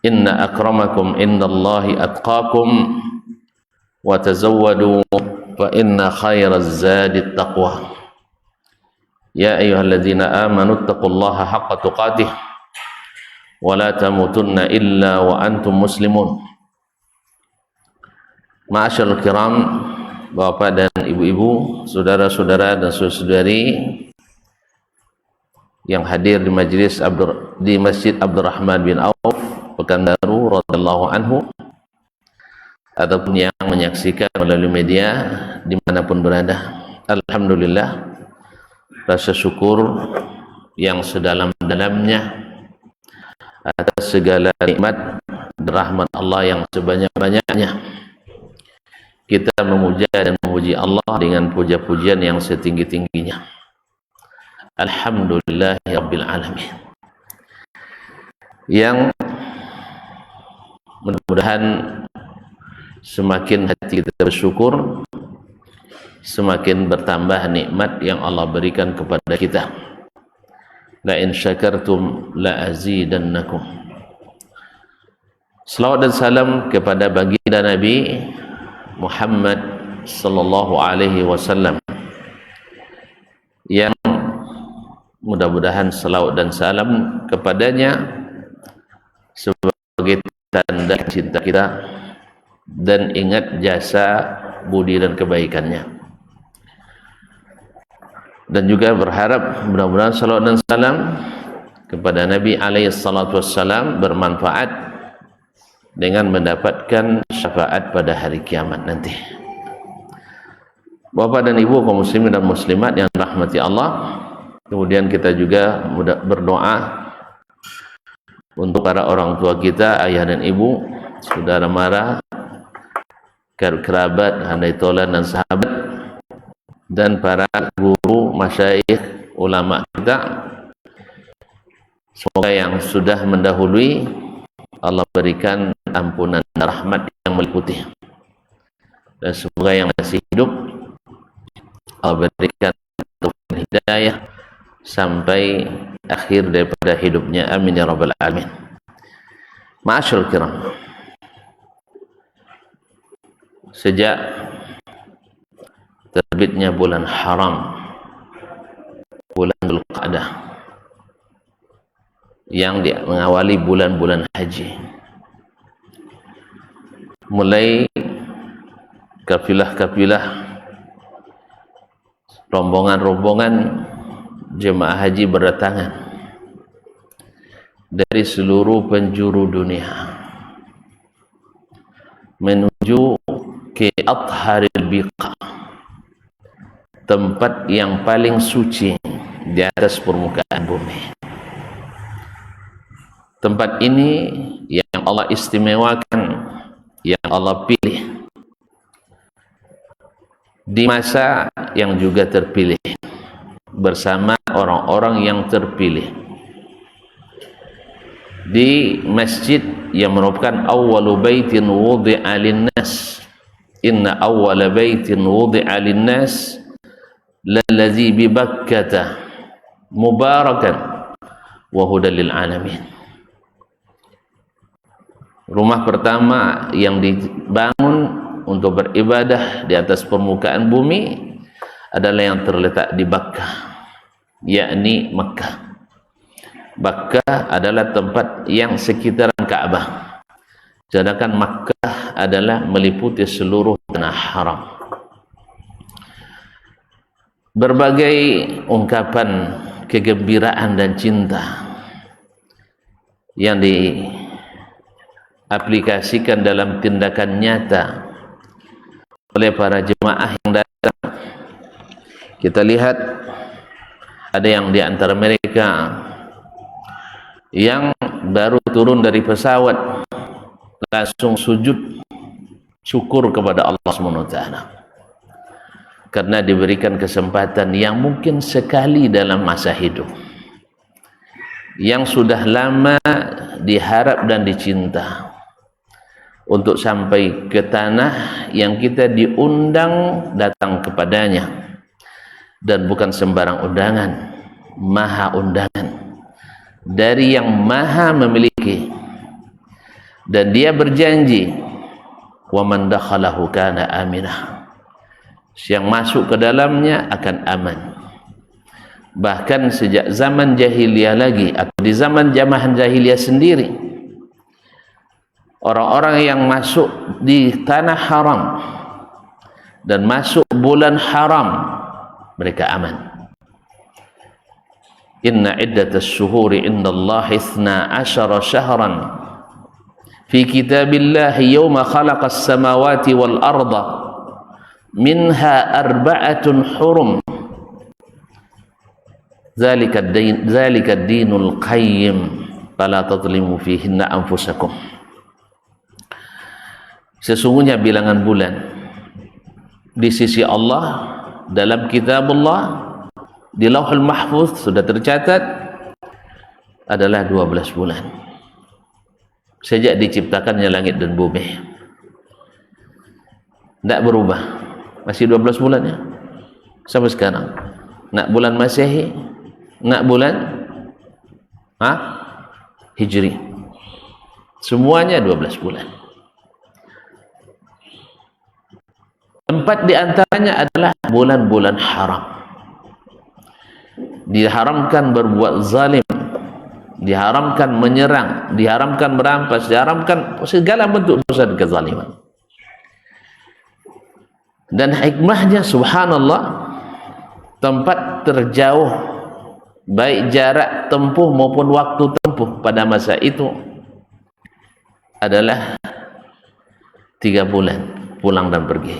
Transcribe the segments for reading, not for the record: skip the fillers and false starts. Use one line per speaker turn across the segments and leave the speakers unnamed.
Inna akramakum indallahi atqakum wa tazawwadu fa inna khairaz zadi taqwa. Ya ayyuhalladzina amanu taqullaha haqqa tuqatih wa la tamutunna illa wa antum muslimun. Ma'asyiral kiram, Bapak dan Ibu-ibu, saudara-saudara dan saudari yang hadir di majelis di Masjid Abdurrahman bin Auf Pekanbaru radhiyallahu anhu, ataupun yang menyaksikan melalui media dimanapun berada. Alhamdulillah, rasa syukur yang sedalam-dalamnya atas segala nikmat dan rahmat Allah yang sebanyak-banyaknya. Kita memuja dan memuji Allah dengan puja-pujian yang setinggi-tingginya. Alhamdulillahirabbil alamin. Yang mudah-mudahan semakin hati kita bersyukur, semakin bertambah nikmat yang Allah berikan kepada kita. La in syakartum la azidannakum. Salawat dan salam kepada baginda Nabi Muhammad sallallahu alaihi wasallam, yang mudah-mudahan salawat dan salam kepadanya sebagai tanda cinta kita dan ingat jasa budi dan kebaikannya. Dan juga berharap mudah-mudahan salawat dan salam kepada Nabi alaihi salatu wassalam bermanfaat dengan mendapatkan syafaat pada hari kiamat nanti. Bapak dan Ibu kaum muslimin dan muslimat yang rahmati Allah, kemudian kita juga berdoa untuk para orang tua kita, ayah dan ibu, saudara mara, kerabat, handai tolan dan sahabat, dan para guru, masyayikh, ulama kita. Semoga yang sudah mendahului Allah berikan ampunan dan rahmat yang meliputi, dan semoga yang masih hidup Allah berikan hidayah sampai akhir daripada hidupnya. Amin ya rabbal alamin. Ma'asyiral kiram, sejak terbitnya bulan haram, bulan Dzulqa'dah, yang mengawali bulan-bulan haji, mulai kafilah-kafilah, rombongan-rombongan jemaah haji berdatangan dari seluruh penjuru dunia menuju ke Atharil Biqa, tempat yang paling suci di atas permukaan bumi. Tempat ini yang Allah istimewakan, yang Allah pilih di masa yang juga terpilih, bersama orang-orang yang terpilih, di masjid yang merupakan awwalu baitin wudi'a linnas. Inna awwala baitin wudi'a linnas lallazi bi Bakkah mubarakan wa hudan lil alamin. Rumah pertama yang dibangun untuk beribadah di atas permukaan bumi adalah yang terletak di Bakkah, yakni Makkah. Bakkah adalah tempat yang sekitaran Ka'bah, sedangkan Makkah adalah meliputi seluruh tanah haram. Berbagai ungkapan kegembiraan dan cinta yang diaplikasikan dalam tindakan nyata oleh para jemaah yang datang. Kita lihat ada yang di antara mereka yang baru turun dari pesawat langsung sujud syukur kepada Allah SWT karena diberikan kesempatan yang mungkin sekali dalam masa hidup, yang sudah lama diharap dan dicinta, untuk sampai ke tanah yang kita diundang datang kepadanya, dan bukan sembarang undangan, maha undangan dari yang maha memiliki dan dia berjanji, wa man dakhalahu kana aminah, yang masuk ke dalamnya akan aman. Bahkan sejak zaman jahiliyah lagi, atau di zaman jahiliyah sendiri, orang-orang yang masuk di tanah haram dan masuk bulan haram, mereka aman. Inna iddatas syuhuri indallahi 12 syahran fi kitabillahi yawma khalaqas samawati wal arda minha arba'atun hurum zalika ad-dinul qayyim fala tadhlimu fihinna anfusakum. Sesungguhnya bilangan bulan di sisi Allah dalam kitabullah di Lauhul Mahfuz sudah tercatat adalah 12 bulan sejak diciptakannya langit dan bumi. Tidak berubah, masih 12 bulan ya sampai sekarang. Nak bulan Masehi, nak bulan Hijri, semuanya 12 bulan. 4 di antaranya adalah bulan-bulan haram. Diharamkan berbuat zalim, diharamkan menyerang, diharamkan merampas, diharamkan segala bentuk dosa dan kezaliman. Dan hikmahnya subhanallah, tempat terjauh baik jarak tempuh maupun waktu tempuh pada masa itu adalah 3 bulan pulang dan pergi,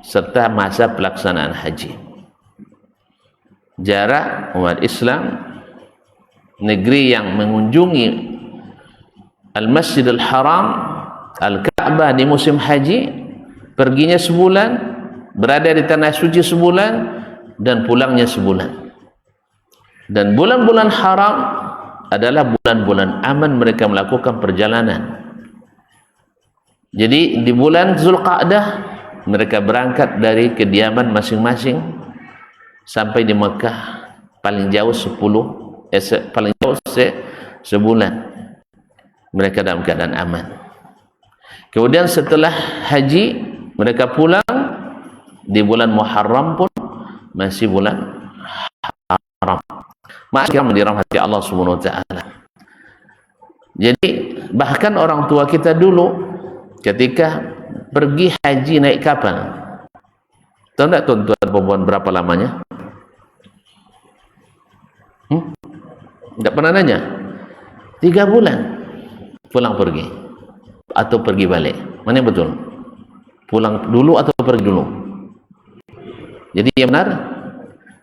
serta masa pelaksanaan haji. Jarak umat Islam negeri yang mengunjungi Al-Masjidil Haram, Al-Ka'bah di musim haji, perginya sebulan, berada di tanah suci sebulan, dan pulangnya sebulan. Dan bulan-bulan haram adalah bulan-bulan aman mereka melakukan perjalanan. Jadi di bulan Zulqa'dah mereka berangkat dari kediaman masing-masing sampai di Mekah paling jauh paling jauh sebulan mereka dalam keadaan aman. Kemudian setelah haji mereka pulang di bulan Muharram pun masih bulan haram. Maka dirahmati Allah Subhanahu wa taala. Jadi bahkan orang tua kita dulu ketika pergi haji naik kapal, tahu tak tuan-tuan perempuan berapa lamanya? Tidak pernah nanya. 3 bulan pulang pergi atau pergi balik, mana yang betul? Pulang dulu atau pergi dulu? Jadi yang benar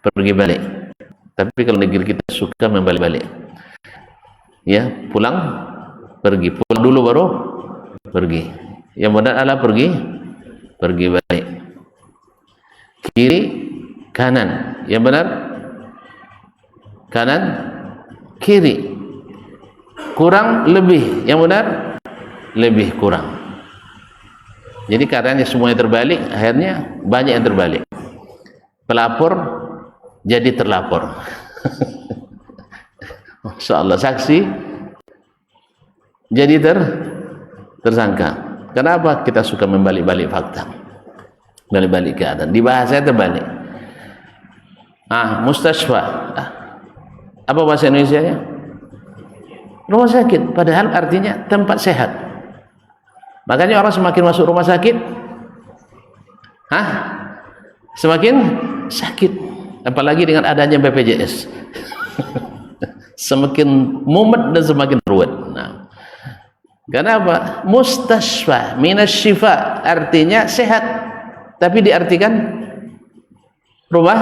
pergi balik. Tapi kalau negeri kita suka membalik-balik, ya, pulang pergi, pulang dulu baru pergi. Yang benar adalah pergi balik, kiri kanan. Yang benar kanan kiri, kurang lebih. Yang benar lebih kurang. Jadi karena semuanya terbalik, akhirnya banyak yang terbalik. Pelapor jadi terlapor. Masya Allah, saksi jadi tersangka. Kenapa? Kita suka membalik-balik fakta, balik-balik keadaan. Di bahasa terbalik. Mustasfa, apa bahasa Indonesia-nya? Rumah sakit, padahal artinya tempat sehat. Makanya orang semakin masuk rumah sakit, semakin sakit. Apalagi dengan adanya BPJS. Semakin mumet dan semakin ruwet. Nah, kenapa? Mustasfa minas syifa, artinya sehat, tapi diartikan rumah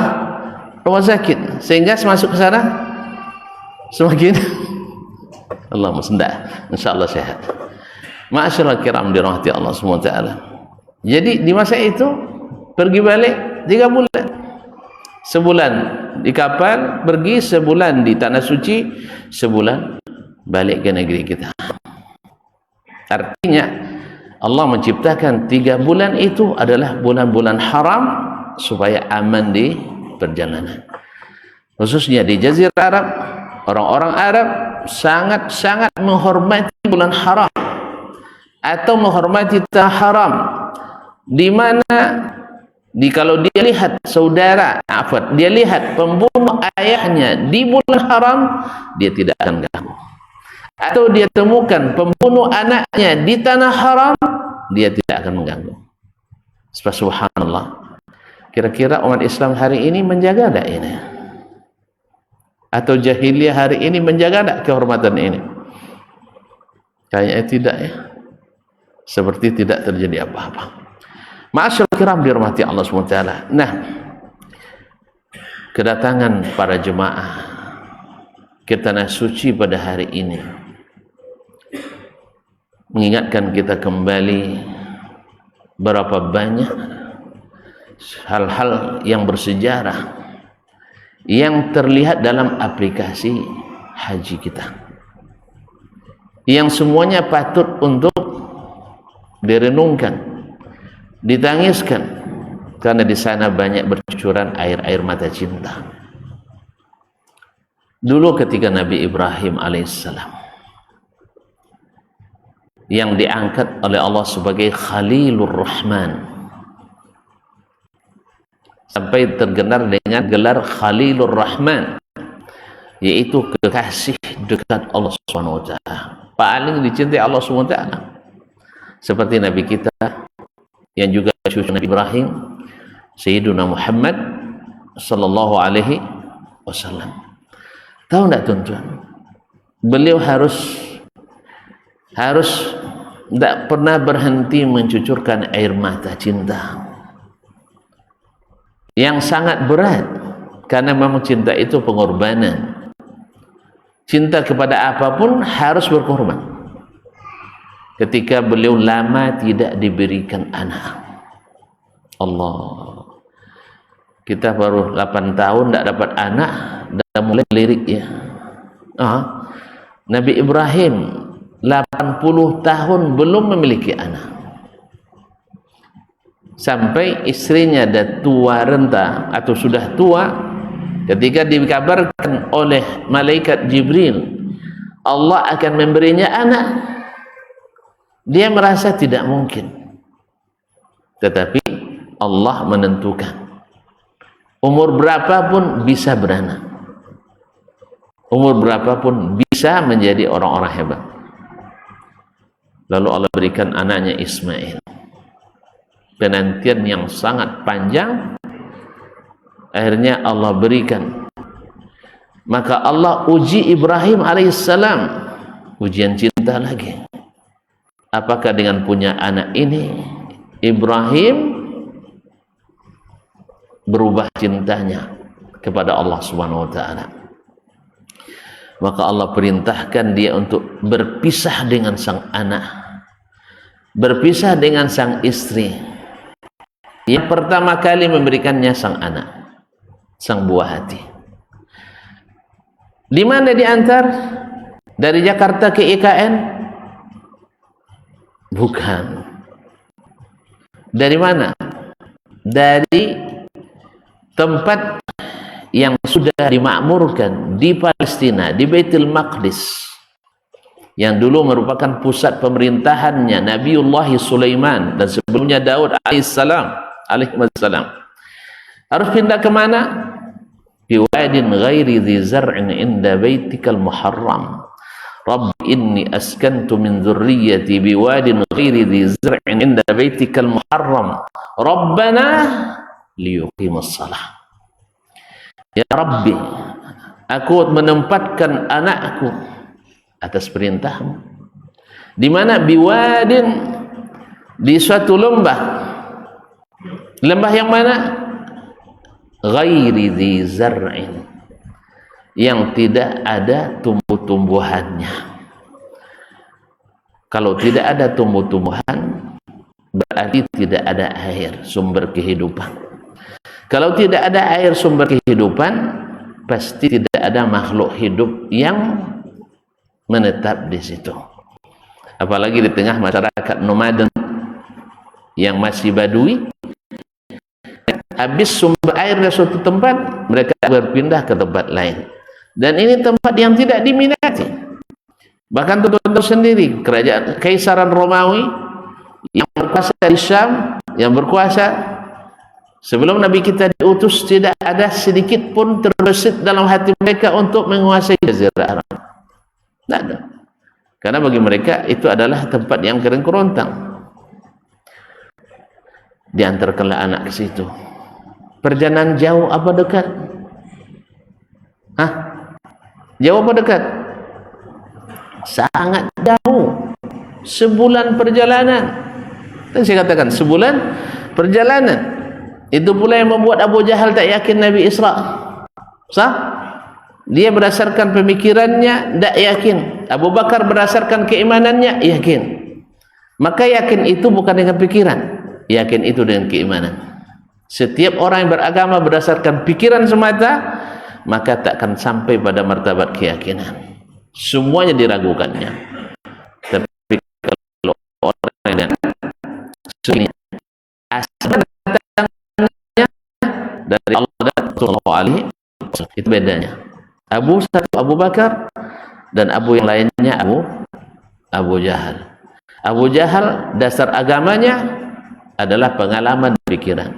sakit, sehingga masuk ke sana semakin Allahumma sendah, insyaallah sehat. Ma'asyiral kiram dirahmati Allah SWT. Jadi di masa itu pergi balik 3 bulan, sebulan di kapal pergi, sebulan di tanah suci, sebulan balik ke negeri kita. Artinya Allah menciptakan 3 bulan itu adalah bulan-bulan haram supaya aman di perjalanan. Khususnya di Jazirah Arab, orang-orang Arab sangat-sangat menghormati bulan haram. atau menghormati tanah haram, di mana kalau dia lihat saudara, dia lihat pembunuh ayahnya di bulan haram, dia tidak akan ganggu. Atau dia temukan pembunuh anaknya di tanah haram, dia tidak akan mengganggu. Subhanallah. Kira-kira umat Islam hari ini menjaga tak ini? Atau jahiliyah hari ini menjaga tak kehormatan ini? Kayaknya tidak ya. Seperti tidak terjadi apa-apa. Ma'asyiral kiram dirahmati Allah SWT. Nah, kedatangan para jemaah ke tanah suci pada hari ini mengingatkan kita kembali berapa banyak hal-hal yang bersejarah yang terlihat dalam aplikasi haji kita, yang semuanya patut untuk direnungkan, ditangiskan, karena di sana banyak bercucuran air-air mata cinta. Dulu ketika Nabi Ibrahim alaihissalam yang diangkat oleh Allah sebagai Khalilur Rahman, sampai tergelar dengan gelar Khalilur Rahman, yaitu kekasih dekat Allah SWT, paling dicintai Allah SWT. Seperti Nabi kita yang juga cucu Nabi Ibrahim, Sayyiduna Muhammad sallallahu alaihi wasallam. Tahu enggak tuan-tuan, beliau harus tidak pernah berhenti mencucurkan air mata cinta yang sangat berat, karena memang cinta itu pengorbanan. Cinta kepada apapun harus berkorban. Ketika beliau lama tidak diberikan anak, Allah, kita baru 8 tahun tidak dapat anak, dah mulai lirik ya. Nabi Ibrahim 80 tahun belum memiliki anak, sampai istrinya dah tua renta atau sudah tua ketika dikabarkan oleh malaikat Jibril Allah akan memberinya anak. Dia merasa tidak mungkin, tetapi Allah menentukan umur berapapun bisa beranak, umur berapapun bisa menjadi orang-orang hebat. Lalu Allah berikan anaknya Ismail. Penantian yang sangat panjang, akhirnya Allah berikan. Maka Allah uji Ibrahim alaihissalam, ujian cinta lagi. Apakah dengan punya anak ini Ibrahim berubah cintanya kepada Allah Subhanahu wa taala? Maka Allah perintahkan dia untuk berpisah dengan sang anak, berpisah dengan sang istri. Yang pertama kali memberikannya sang anak, sang buah hati. Di mana diantar? Dari Jakarta ke IKN? Bukan. Dari mana? Dari tempat yang sudah dimakmurkan di Palestina, di Baitul Maqdis, yang dulu merupakan pusat pemerintahannya Nabiullah Sulaiman dan sebelumnya Daud alaihissalam. Harus pindah ke mana? Fi wadin ghairi dhi zar'in inda baitikal muharram. Rabbi inni askantu min dzurriyyati biwadin ghairi dhi zar'in inda baitikal muharram. Rabbana liyuqimus shalah. Ya Rabbi, aku menempatkan anakku atas perintahmu. Di mana? Biwadin, di suatu lembah. Lembah yang mana? Ghairi dhi zar'in, yang tidak ada tumbuh-tumbuhannya. Kalau tidak ada tumbuh-tumbuhan, berarti tidak ada air, sumber kehidupan. Kalau tidak ada air sumber kehidupan, pasti tidak ada makhluk hidup yang menetap di situ. Apalagi di tengah masyarakat nomaden yang masih badui, habis sumber air dari suatu tempat, mereka berpindah ke tempat lain. Dan ini tempat yang tidak diminati. Bahkan tutur sendiri kerajaan Kaisaran Romawi yang berkuasa di Syam, yang berkuasa sebelum Nabi kita diutus, tidak ada sedikit pun terbesit dalam hati mereka untuk menguasai Jazirah Arab. Tidak ada. Karena bagi mereka itu adalah tempat yang kering kerontang. Diantarkanlah anak ke situ. Perjalanan jauh apa dekat? Hah? Jauh apa dekat? Sangat jauh. Sebulan perjalanan. Dan saya katakan sebulan perjalanan. Itu pula yang membuat Abu Jahal tak yakin Nabi Isra. Sah? Dia berdasarkan pemikirannya tak yakin. Abu Bakar berdasarkan keimanannya yakin. Maka yakin itu bukan dengan pikiran, yakin itu dengan keimanan. Setiap orang yang beragama berdasarkan pikiran semata, maka tak akan sampai pada martabat keyakinan. Semuanya diragukannya. Tapi kalau orang yang sini asal datangnya dari Allah dan Rasulullah alaihi, itu bedanya. Abu Bakar dan Abu yang lainnya Abu Jahal. Abu Jahal dasar agamanya adalah pengalaman pikiran.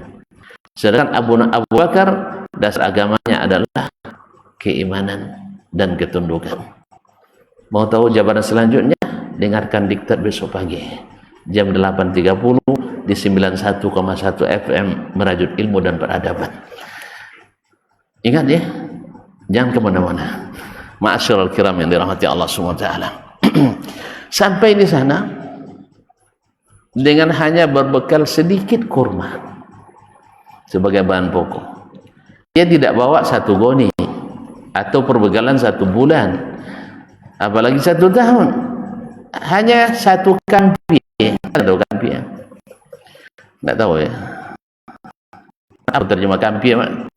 Sedangkan Abu Bakar dasar agamanya adalah keimanan dan ketundukan. Mau tahu jawaban selanjutnya? Dengarkan diktat besok pagi jam 8.30 di 91,1 FM Merajut Ilmu dan Peradaban. Ingat ya, jangan kemana-mana. Ma'asyiral kiram yang dirahmati Allah SWT. Sampai di sana dengan hanya berbekal sedikit kurma sebagai bahan pokok. Dia tidak bawa 1 goni atau perbekalan 1 bulan, apalagi 1 tahun. Hanya 1 kampie. Ada kampie? Tidak tahu ya. Apa terjemah kampie, Mak?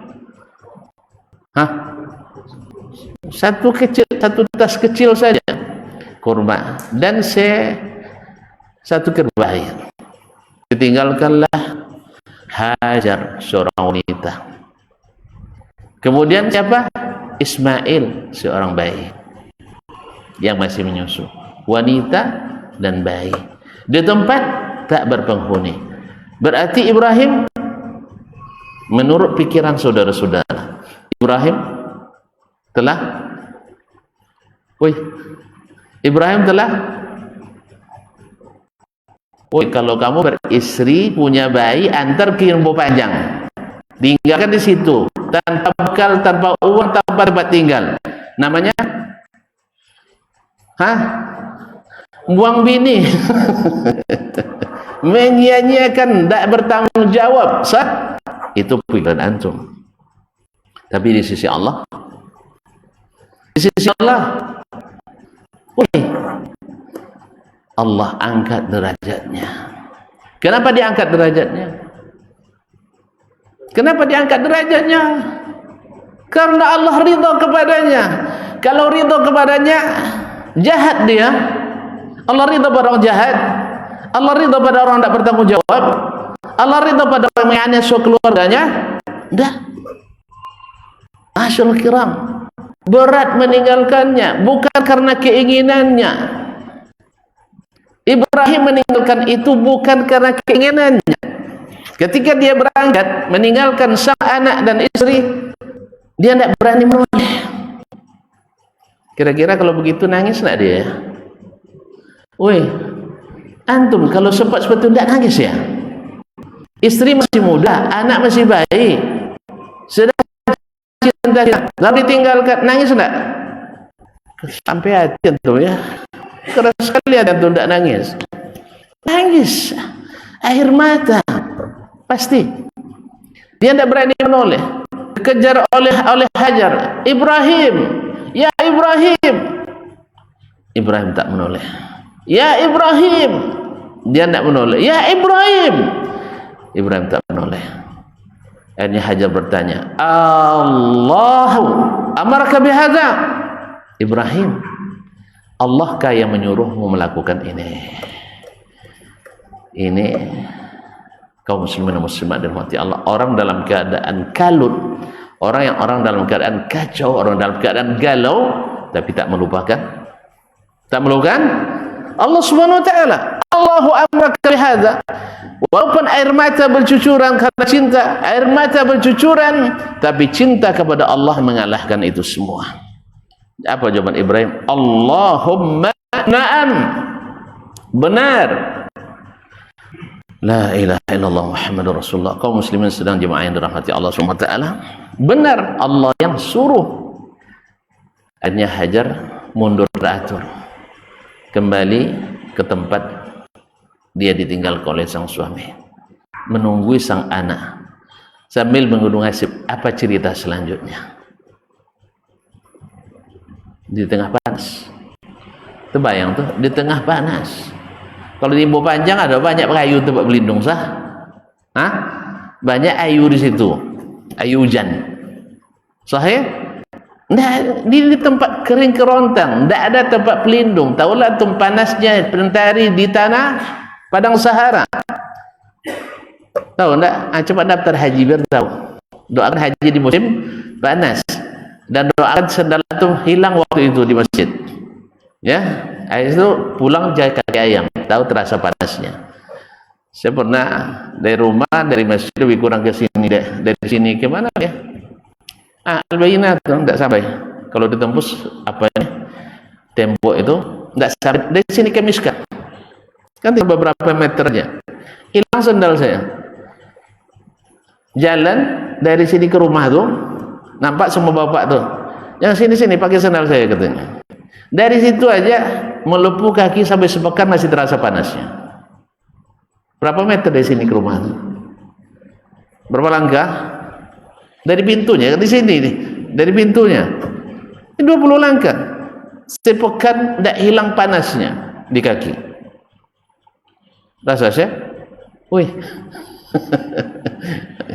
Hah? 1 tas kecil saja kurma dan 1 kerbau air. Ditinggalkanlah Hajar, seorang wanita. Kemudian siapa? Ismail, seorang bayi yang masih menyusu. Wanita dan bayi di tempat tak berpenghuni. Berarti Ibrahim menurut pikiran saudara-saudara, Ibrahim telah kalau kamu beristri, punya bayi, antar ke Rimbo Panjang, tinggalkan di situ tanpa bekal, tanpa uang, tanpa tempat tinggal. Namanya buang bini. Menyia-nyiakan, tidak bertanggung jawab. Itu pikiran antum. Tapi di sisi Allah, Allah angkat derajatnya. Kenapa diangkat derajatnya? Kenapa diangkat derajatnya? Karena Allah ridha kepadanya. Kalau ridha kepadanya, jahat dia. Allah ridha pada orang jahat. Allah ridha pada orang tidak bertanggung jawab. Allah ridha pada orang yang menganiaya keluarganya. Dah. Asyul kiram, berat meninggalkannya, bukan karena keinginannya. Ibrahim meninggalkan itu bukan karena keinginannya. Ketika dia berangkat meninggalkan sang anak dan istri, dia tidak berani menoleh. Kira-kira kalau begitu nangis tidak dia? Woi, antum kalau sempat seperti itu tidak nangis ya? Istri masih muda, anak masih bayi, sedang cinta, lalu ditinggalkan, nangis tidak? Sampai hati antum ya. Keras sekali ada antum tidak nangis. Nangis, air mata, pasti. Dia tidak berani menoleh. Dikejar oleh Hajar. Ibrahim, ya Ibrahim. Ibrahim tak menoleh. Ya Ibrahim, dia tidak menoleh. Ya Ibrahim, Ibrahim tak menoleh. Akhirnya Hajar bertanya, Allahu amaraka bihadza? Ibrahim, Allahkah yang menyuruhmu melakukan ini? Ini kaum muslimin dan muslimat dirahmati Allah, orang dalam keadaan kalut, orang dalam keadaan kacau, orang dalam keadaan galau, tapi tak melupakan Tak memerlukan Allah Subhanahu wa taala. Allahu amraka bihadza. Walaupun air mata bercucuran karena cinta, air mata bercucuran, tapi cinta kepada Allah mengalahkan itu semua. Apa jawaban Ibrahim? Allahumma na'am. Benar. La ilaha illallah Muhammadur Rasulullah. Kaum muslimin sedang jemaah yang dirahmati Allah Subhanahu wa taala. Benar, Allah yang suruh. Akhirnya Hajar mundur teratur. Kembali ke tempat dia ditinggal oleh sang suami, menunggu sang anak sambil menggunung hasib. Apa cerita selanjutnya? Di tengah panas, terbayang tuh, di tengah panas. Kalau di Ibu Panjang ada banyak kayu tempat berlindung sah, hah? Banyak ayu di situ, ayu hujan, sahih? Nah, di tempat kering kerontang, tidak ada tempat pelindung. Tahulah tuh panasnya pentari di tanah padang Sahara. Tahu enggak? Cepat daftar haji biar tahu. Doakan haji di musim panas dan doakan sandal itu hilang waktu itu di masjid. Ya, habis itu pulang jalan kaki ayam. Tahu terasa panasnya. Saya pernah dari rumah, dari masjid lebih kurang ke sini deh. Dari sini ke mana ya? Al-Bayyinah itu tidak sampai. Kalau ditembus apa ini? Tembok itu tidak sampai. Dari sini ke Miskat. Kan beberapa meternya. Hilang sandal saya. Jalan dari sini ke rumah tuh, nampak semua bapak tuh. Yang sini-sini pakai sandal saya katanya. Dari situ aja melepuh kaki sampai sepekan masih terasa panasnya. Berapa meter dari sini ke rumah tuh? Berapa langkah? Dari pintunya, di sini nih, dari pintunya. Ini 20 langkah. Sepekan tidak hilang panasnya di kaki. Rasa saya? Wih.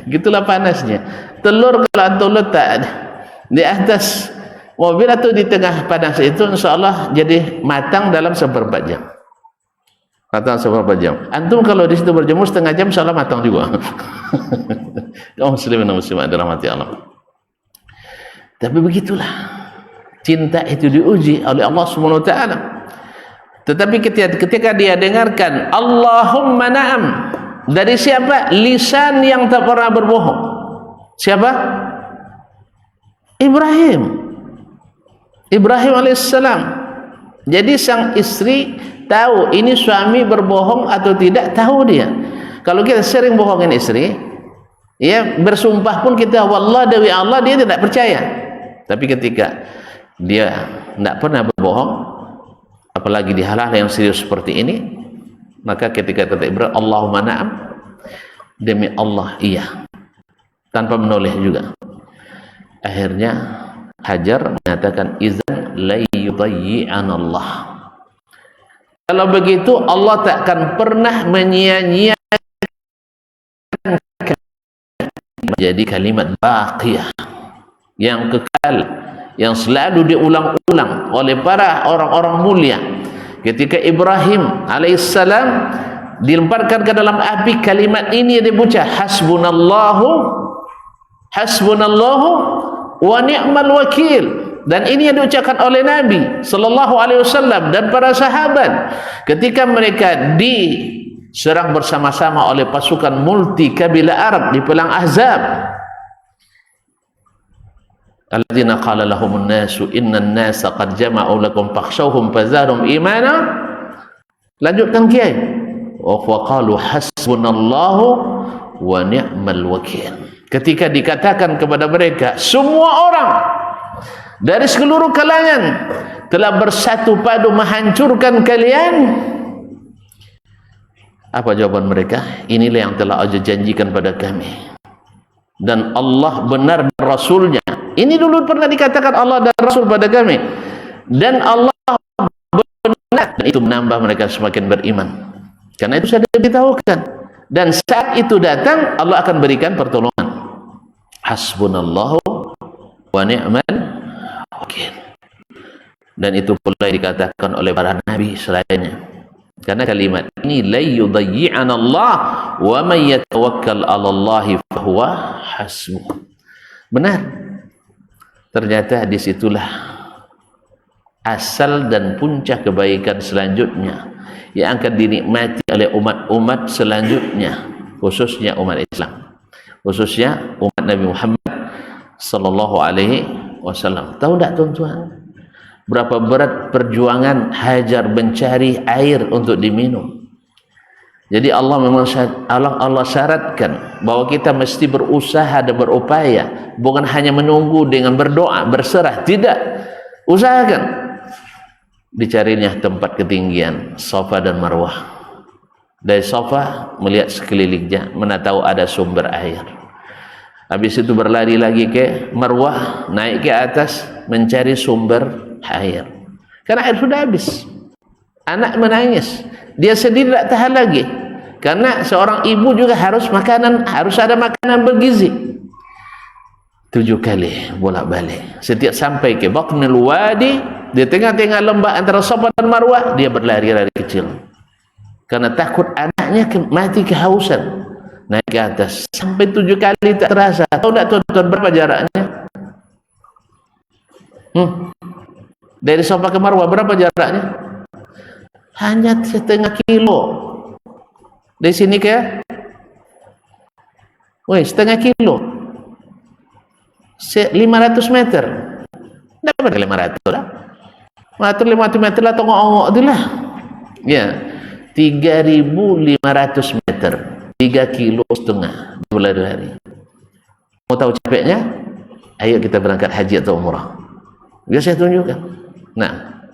Gitulah panasnya. Telur kalau antum letak di atas mobil atau di tengah panas itu, insyaallah jadi matang dalam seperempat jam. Matang seperempat jam. Antum kalau di situ berjemur setengah jam, insyaallah matang juga. Kaum muslimin dan muslimat dirahmati Allah. Tapi begitulah. Cinta itu diuji oleh Allah Subhanahu wa taala. Tetapi ketika dia dengarkan Allahumma na'am dari siapa? Lisan yang tak pernah berbohong. Siapa? Ibrahim alaihissalam. Jadi sang istri tahu ini suami berbohong atau tidak, tahu dia. Kalau kita sering bohongin istri, ya bersumpah pun kita wallah demi Allah, dia tidak percaya. Tapi ketika dia tidak pernah berbohong, apalagi di hal-hal yang serius seperti ini, maka ketika kata Ibrahim Allahumma na'am, demi Allah iya, tanpa menoleh juga. Akhirnya Hajar menyatakan izan la yudayyi'anallah. Kalau begitu Allah tak akan pernah menyia-nyiakan menjadi kalimat baqiyah yang kekal, yang selalu diulang-ulang oleh para orang-orang mulia. Ketika Ibrahim alaihissalam dilemparkan ke dalam api, kalimat ini dia baca, hasbunallahu wa ni'mal wakil. Dan ini yang diucapkan oleh Nabi sallallahu alaihi wasallam dan para sahabat ketika mereka diserang bersama-sama oleh pasukan multi kabilah Arab di perang Ahzab. Alladzina qala lahumun nasu innan nasa qad jama'u lakum fakhshawhum fazadahum imana. Lanjutkan kiai. Wa qalu hasbunallahu wa ni'mal wakil. Ketika dikatakan kepada mereka, semua orang dari seluruh kalangan telah bersatu padu menghancurkan kalian. Apa jawaban mereka? Inilah yang telah Allah janjikan pada kami. Dan Allah benar dan Rasulnya. Ini dulu pernah dikatakan Allah dan Rasul pada kami. Dan Allah benar. Dan itu menambah mereka semakin beriman. Karena itu sudah diberitahukan. Dan saat itu datang, Allah akan berikan pertolongan. Hasbunallahu wa ni'mal wakil. Dan itu pula dikatakan oleh para nabi selainnya. Karena kalimat ini la yudayyi'anallah wa man yatawakkal 'alallahi fahuwa hasbuh. Benar. Ternyata disitulah asal dan puncak kebaikan selanjutnya yang akan dinikmati oleh umat-umat selanjutnya, khususnya umat Islam, khususnya umat Nabi Muhammad sallallahu alaihi wasallam. Tahu tak tuan-tuan berapa berat perjuangan Hajar mencari air untuk diminum? Jadi Allah memang Allah syaratkan bahwa kita mesti berusaha dan berupaya, bukan hanya menunggu dengan berdoa berserah, tidak, usahakan. Dicarinya tempat ketinggian Safa dan Marwah. Dari Safa melihat sekelilingnya, mana tahu ada sumber air. Habis itu berlari lagi ke Marwah, naik ke atas mencari sumber air. Karena air sudah habis. Anak menangis, dia sendiri tidak tahan lagi. Karena seorang ibu juga harus ada makanan bergizi. 7 kali bolak-balik. Setiap sampai ke Batnul Wadi, di tengah-tengah lembah antara Safa dan Marwah, dia berlari-lari kecil. Karena takut anaknya mati kehausan. Naik ke atas sampai 7 kali tak terasa. Tahu tak tuan-tuan berapa jaraknya? Dari Safa ke Marwah berapa jaraknya? Hanya setengah kilo. Dari sini ke setengah kilo. 500 meter. Dapat 500 lah. 500 meter lah, tongok-ongok tu lah. Ya, 3.500 meter, 3,5 kilo berlari-lari. Mau tahu capeknya? Ayo kita berangkat haji atau umrah. Biar saya tunjukkan. Nah,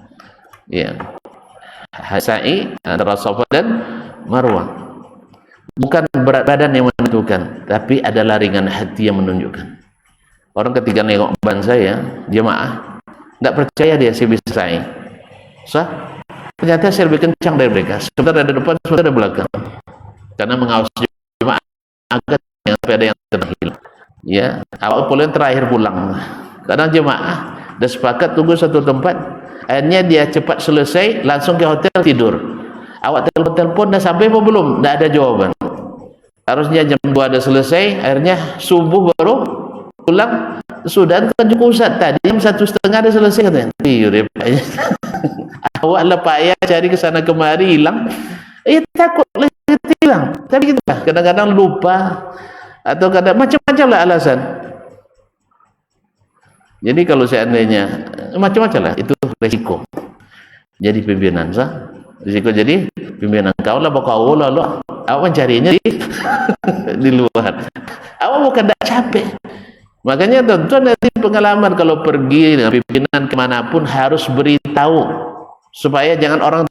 ya, sa'i antara Safa dan Marwah. Bukan berat badan yang menentukan, tapi adalah ringan hati yang menunjukkan. Orang ketika nengok ban saya, jemaah, tidak percaya dia saya bisa sa'i. Ternyata saya lebih kencang dari mereka. Sebentar ada depan, sebentar ada belakang. Karena mengawasi jemaah agar sampai ada yang terhilang. Ya, awal pulang terakhir pulang. Kadang jemaah dah sepakat tunggu satu tempat, akhirnya dia cepat selesai, langsung ke hotel tidur. Awak telepon dah sampai apa belum? Tidak ada jawaban. Harusnya jam 2 dah selesai, akhirnya subuh baru pulang. Sudah kan cukup Ustaz, tadi jam 1:30 dah selesai katanya. Awak lah payah cari ke sana kemari, hilang. Takut hilang. Tapi gitu lah, kadang-kadang lupa atau kadang macam-macam lah alasan. Jadi kalau seandainya macam-macam lah, itu resiko jadi pimpinan sah. Risiko jadi pimpinan. Kau lah kau lah awak mencarinya di luar. Awak bukan tak capek. Makanya tuan-tuan nanti pengalaman kalau pergi dengan pimpinan kemanapun harus beritahu supaya jangan orang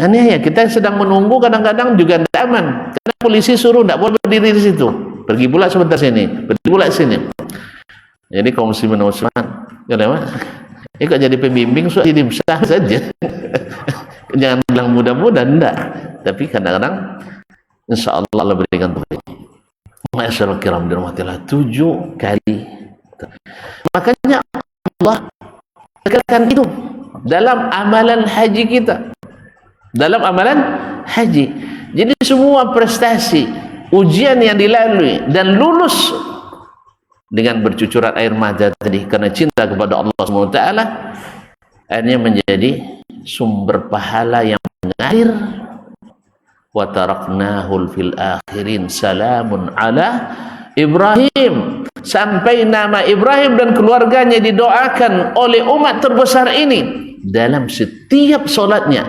ya kita sedang menunggu, kadang-kadang juga tidak aman karena polisi suruh tidak boleh berdiri di situ, pergi pula sebentar sini, pergi pula sini. Jadi kaum muslimin dan muslimat, kok jadi pembimbing sudah jadi besar saja. Jangan bilang mudah-mudah, enggak, tapi kadang-kadang insya Allah Allah berikan taufik. Masyaallah kiram dirahmatillah, 7 kali. Makanya Allah tekankan itu dalam amalan haji kita, dalam amalan haji. Jadi semua prestasi, ujian yang dilalui dan lulus dengan bercucuran air mata tadi karena cinta kepada Allah SWT, akhirnya menjadi sumber pahala yang mengalir. Wa taraknahul fil akhirin salamun ala Ibrahim, sampai nama Ibrahim dan keluarganya didoakan oleh umat terbesar ini dalam setiap solatnya,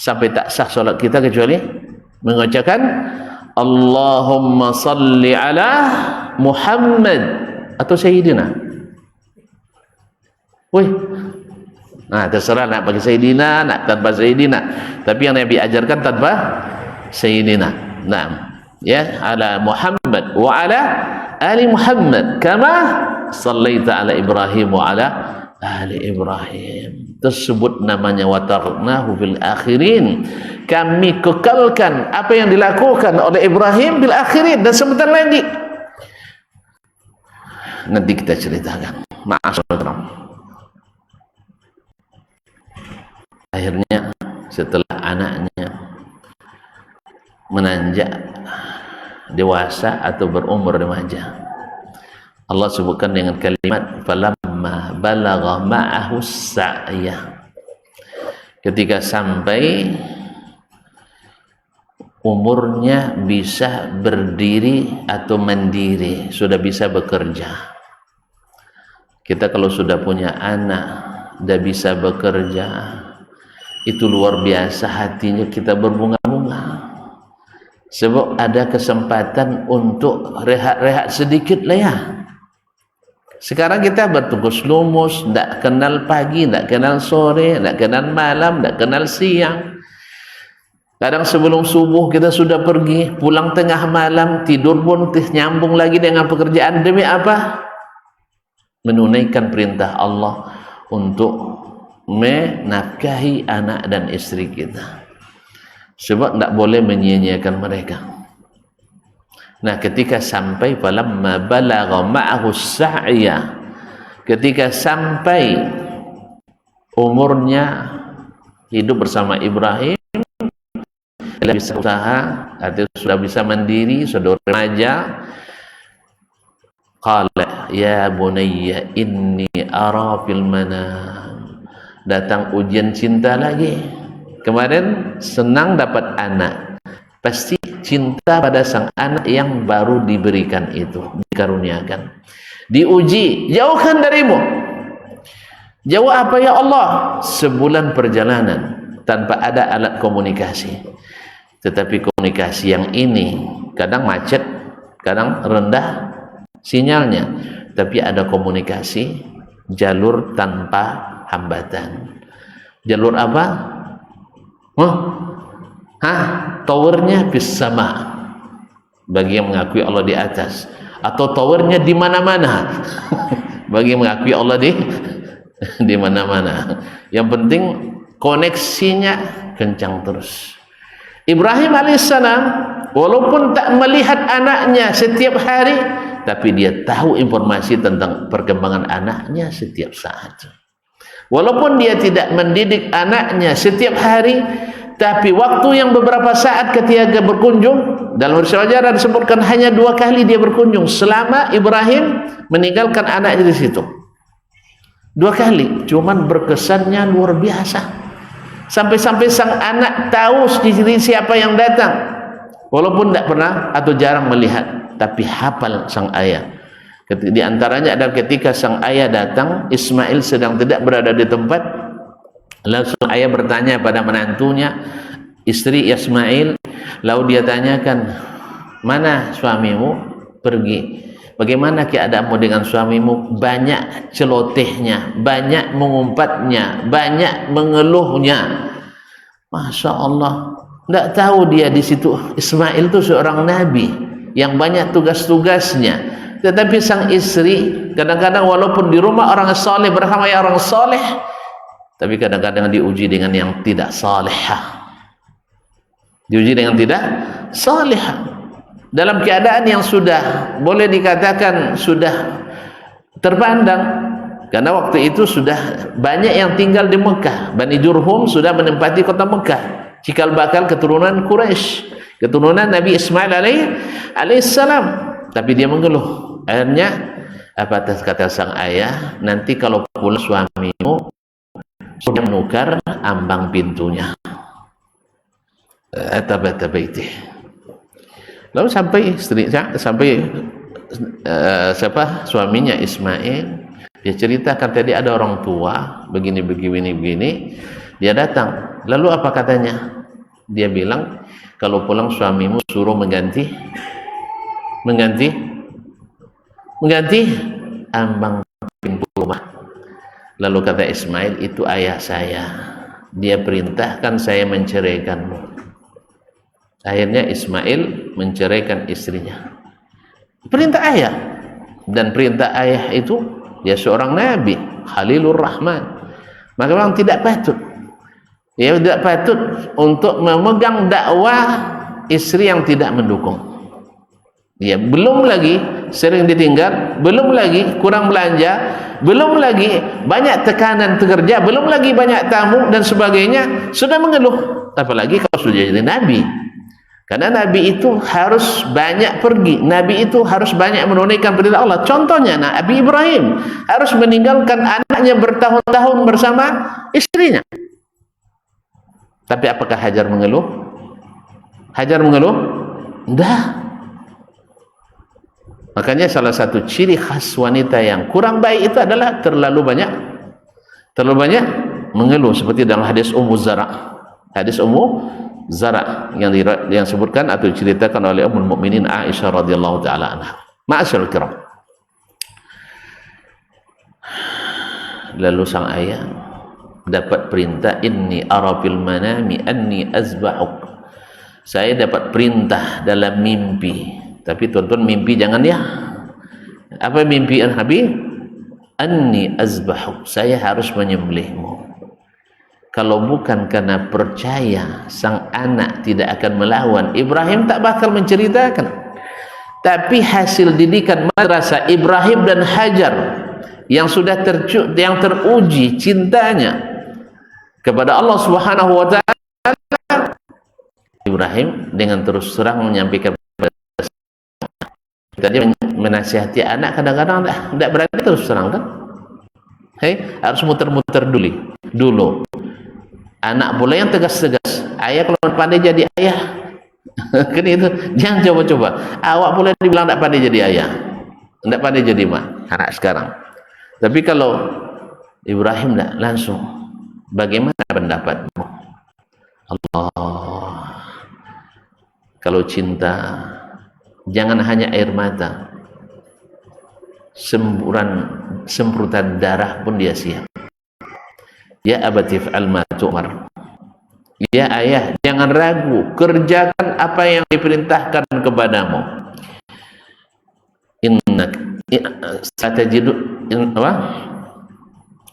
sampai tak sah solat kita kecuali mengucapkan Allahumma salli ala Muhammad atau Sayyidina. Terserah nak pakai Sayyidina, nak tanpa Sayyidina, tapi yang Nabi ajarkan tanpa Sayyidina. Ya, ala Muhammad wa ala ali Muhammad kama sallaita ala Ibrahim wa ala ali Ibrahim. Tersebut namanya wa taraknahu fil akhirin. Kami kekalkan apa yang dilakukan oleh Ibrahim bil akhirin, dan sebentar lagi nanti kita ceritakan. Ma'asyiral. Akhirnya setelah anaknya menanjak dewasa atau berumur remaja, Allah sebutkan dengan kalimat falamma falamma balagha ma'ahu sa'ya, ketika sampai umurnya bisa berdiri atau mandiri, sudah bisa bekerja. Kita kalau sudah punya anak, sudah bisa bekerja, itu luar biasa hatinya kita berbunga-bunga. Sebab ada kesempatan untuk rehat-rehat sedikit lah ya. Sekarang kita bertugas lumus, tidak kenal pagi, tidak kenal sore, tidak kenal malam, tidak kenal siang. Kadang sebelum subuh kita sudah pergi, pulang tengah malam, tidur pun nyambung lagi dengan pekerjaan. Demi apa? Menunaikan perintah Allah untuk menafkahi anak dan istri kita. Sebab tidak boleh menyia-nyiakan mereka. Nah, ketika sampai falamma balagha ma'ahu sa'ya, ketika sampai umurnya hidup bersama Ibrahim, sudah bisa usaha, artinya sudah bisa mandiri, sudah remaja. Qala ya bunayya inni ara fil manam. Datang ujian cinta lagi. Kemarin senang dapat anak, pasti cinta pada sang anak yang baru diberikan itu, dikaruniakan. Diuji, jauhkan darimu. Jauh apa ya Allah? Sebulan perjalanan tanpa ada alat komunikasi. Tetapi komunikasi yang ini kadang macet, kadang rendah sinyalnya, tapi ada komunikasi jalur tanpa hambatan. Jalur apa? Towernya bis sama, bagi yang mengakui Allah di atas, atau towernya di mana-mana bagi yang mengakui Allah di mana-mana. Yang penting koneksinya kencang terus. Ibrahim alaihissalam walaupun tak melihat anaknya setiap hari, tapi dia tahu informasi tentang perkembangan anaknya setiap saat. Walaupun dia tidak mendidik anaknya setiap hari, tapi waktu yang beberapa saat ketika berkunjung, dalam sejarah disebutkan hanya 2 kali dia berkunjung selama Ibrahim meninggalkan anaknya di situ. 2 kali, cuman berkesannya luar biasa. Sampai-sampai sang anak tahu sendiri siapa yang datang, walaupun tidak pernah atau jarang melihat, tapi hafal sang ayah. Di antaranya adalah ketika sang ayah datang, Ismail sedang tidak berada di tempat, langsung ayah bertanya pada menantunya, istri Ismail, lalu dia tanyakan, mana suamimu pergi? Bagaimana keadaanmu dengan suamimu? Banyak celotehnya, banyak mengumpatnya, banyak mengeluhnya. Masya Allah, tidak tahu dia di situ Ismail itu seorang nabi yang banyak tugas-tugasnya. Tetapi sang istri kadang-kadang walaupun di rumah orang saleh, bersama orang saleh, tapi kadang-kadang diuji dengan yang tidak salihah. Diuji dengan tidak salihah. Dalam keadaan yang sudah boleh dikatakan sudah terpandang, karena waktu itu sudah banyak yang tinggal di Mekah. Bani Jurhum sudah menempati kota Mekah, cikal bakal keturunan Quraisy, keturunan Nabi Ismail alaihissalam. Tapi dia mengeluh. Akhirnya apa kata sang ayah, nanti kalau pulang suamimu sudah menukar ambang pintunya. Atabaiti. Lalu sampai suaminya Ismail, dia ceritakan tadi ada orang tua begini, dia datang. Lalu apa katanya? Dia bilang, kalau pulang suamimu suruh mengganti ambang pintu rumah. Lalu kata Ismail, itu ayah saya, dia perintahkan saya menceraikanmu. Akhirnya Ismail menceraikan istrinya. Perintah ayah. Dan perintah ayah itu, dia seorang nabi, Khalilur Rahman. Maka memang tidak patut. Ya, tidak patut untuk memegang dakwah istri yang tidak mendukung. Ya, belum lagi sering ditinggal, belum lagi kurang belanja, belum lagi banyak tekanan kerja, belum lagi banyak tamu dan sebagainya, sudah mengeluh. Apalagi kalau sudah jadi nabi. Karena Nabi itu harus banyak pergi, Nabi itu harus banyak menunaikan perintah Allah. Contohnya Nabi Ibrahim harus meninggalkan anaknya bertahun-tahun bersama istrinya. Tapi apakah Hajar mengeluh? Hajar mengeluh? Enggak. Makanya salah satu ciri khas wanita yang kurang baik itu adalah terlalu banyak mengeluh, seperti dalam hadis Ummu Zara. Hadis Ummu Zara yang disebutkan atau diceritakan oleh Ummul Mukminin Aisyah radhiyallahu taala anha. Ma'asyiral kiram. Lalu sang ayah dapat perintah, inni ara fil manami anni azbahuk. Saya dapat perintah dalam mimpi. Tapi tuan-tuan, mimpi jangan ya. Apa mimpi Nabi? Anni azbahuk. Saya harus menyembelihmu. Kalau bukan karena percaya sang anak tidak akan melawan, Ibrahim tak bakal menceritakan. Tapi hasil didikan madrasah Ibrahim dan Hajar yang sudah teruji cintanya kepada Allah Subhanahu wa taala, Ibrahim dengan terus terang menyampaikan tadi, menasihati anak kadang-kadang tidak berani terus terang kan. Harus muter-muter dulu. Anak pula yang tegas-tegas. Ayah kalau pandai jadi ayah, kan itu. Jangan coba-coba. Awak pula dibilang tidak pandai jadi ayah, tidak pandai jadi mak. Anak sekarang. Tapi kalau Ibrahim tidak langsung, bagaimana pendapatmu? Allah. Kalau cinta, jangan hanya air mata, semprotan darah pun dia siap. Ya abati fa'al ma tu'mar. Ya ayah, jangan ragu, kerjakan apa yang diperintahkan kepadamu.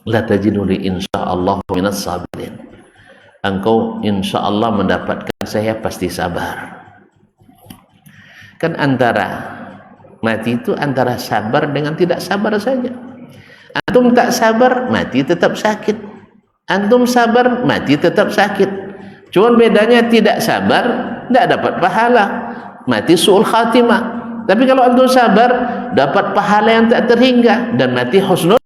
La tajidu li insyaallah minas sabirin. Engkau insyaallah mendapatkan saya pasti sabar. Kan antara mati itu antara sabar dengan tidak sabar saja. Antum tak sabar, mati tetap sakit. Antum sabar, mati tetap sakit. Cuma bedanya tidak sabar, tidak dapat pahala, mati su'ul khatimah. Tapi kalau antum sabar, dapat pahala yang tak terhingga dan mati husnul.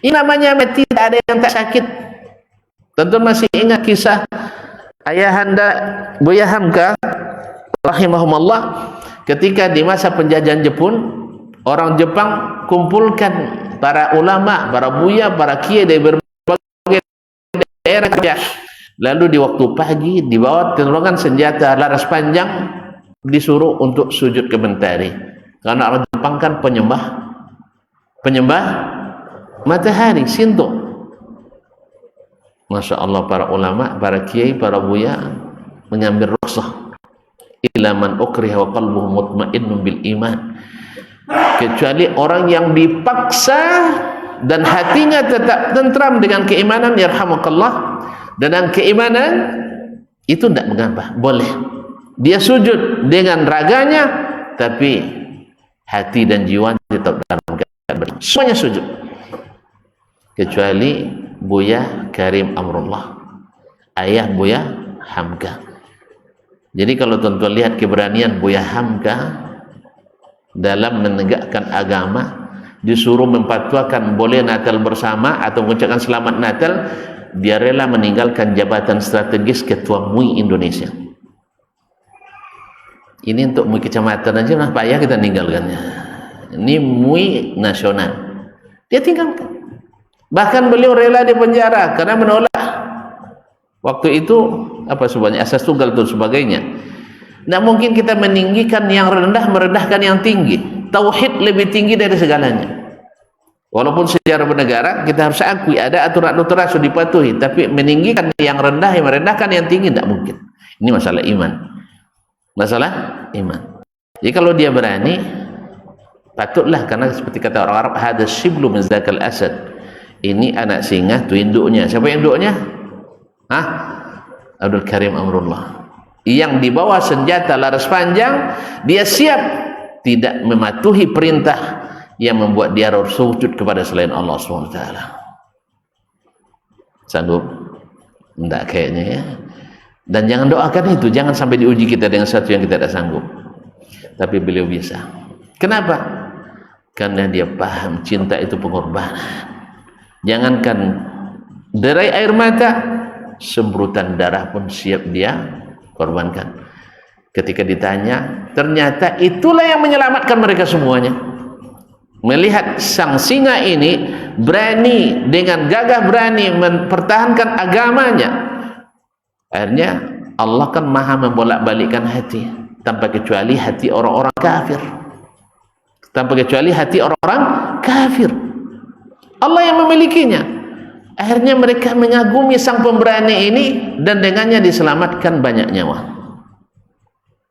Ini namanya mati tidak ada yang tak sakit. Tentu masih ingat kisah ayahanda Buya Hamka rahimahumullah, ketika di masa penjajahan Jepun, orang Jepang kumpulkan para ulama, para buya, para kiai dari berbagai daerah. Lalu di waktu pagi dibawa rombongan senjata laras panjang, disuruh untuk sujud ke mentari. Karena orang Jepang kan penyembah matahari, Shinto. Masya Allah, para ulama, para kiai, para buya mengambil rukhsah. Ila man ukriha wa qalbuhu mutmainnun bil iman. Kecuali orang yang dipaksa dan hatinya tetap tentram dengan keimanan, yarhamukallah, dan keimanan itu tidak mengapa, boleh dia sujud dengan raganya, tapi hati dan jiwa tetap dalam keadaan semuanya sujud, kecuali Buya Karim Amrullah, ayah Buya Hamka. Jadi kalau tuan-tuan lihat keberanian Buya Hamka dalam menegakkan agama, disuruh memfatwakan boleh Natal bersama atau mengucapkan selamat Natal, dia rela meninggalkan jabatan strategis ketua MUI Indonesia. Ini untuk MUI kecamatan aja nah payah kita tinggalkannya. Ini MUI nasional, dia tinggalkan. Bahkan beliau rela di penjara karena menolak waktu itu apa sebenarnya asas tunggal dan sebagainya. Tidak mungkin kita meninggikan yang rendah, merendahkan yang tinggi. Tauhid lebih tinggi dari segalanya. Walaupun secara bernegara kita harus akui ada aturan-aturan sudah dipatuhi, tapi meninggikan yang rendah, yang merendahkan yang tinggi tidak mungkin. Ini masalah iman. Masalah iman. Jadi kalau dia berani, patutlah, karena seperti kata orang Arab, hada shiblu min zakal asad. Ini anak singa, itu induknya. Siapa induknya? Abdul Karim Amrullah. Yang dibawa senjata laras panjang, dia siap tidak mematuhi perintah yang membuat dia harus sujud kepada selain Allah SWT. Sanggup? Tidak kayaknya ya. Dan jangan doakan itu, jangan sampai diuji kita dengan sesuatu yang kita tidak sanggup. Tapi beliau bisa. Kenapa? Karena dia paham cinta itu pengorbanan. Jangankan derai air mata, sembrutan darah pun siap dia korbankan. Ketika ditanya, ternyata itulah yang menyelamatkan mereka semuanya. Melihat sang singa ini berani, dengan gagah berani mempertahankan agamanya. Akhirnya Allah kan maha membolak-balikkan hati, tanpa kecuali hati orang-orang kafir. Tanpa kecuali hati orang-orang kafir. Allah yang memilikinya. Akhirnya mereka mengagumi sang pemberani ini, dan dengannya diselamatkan banyak nyawa.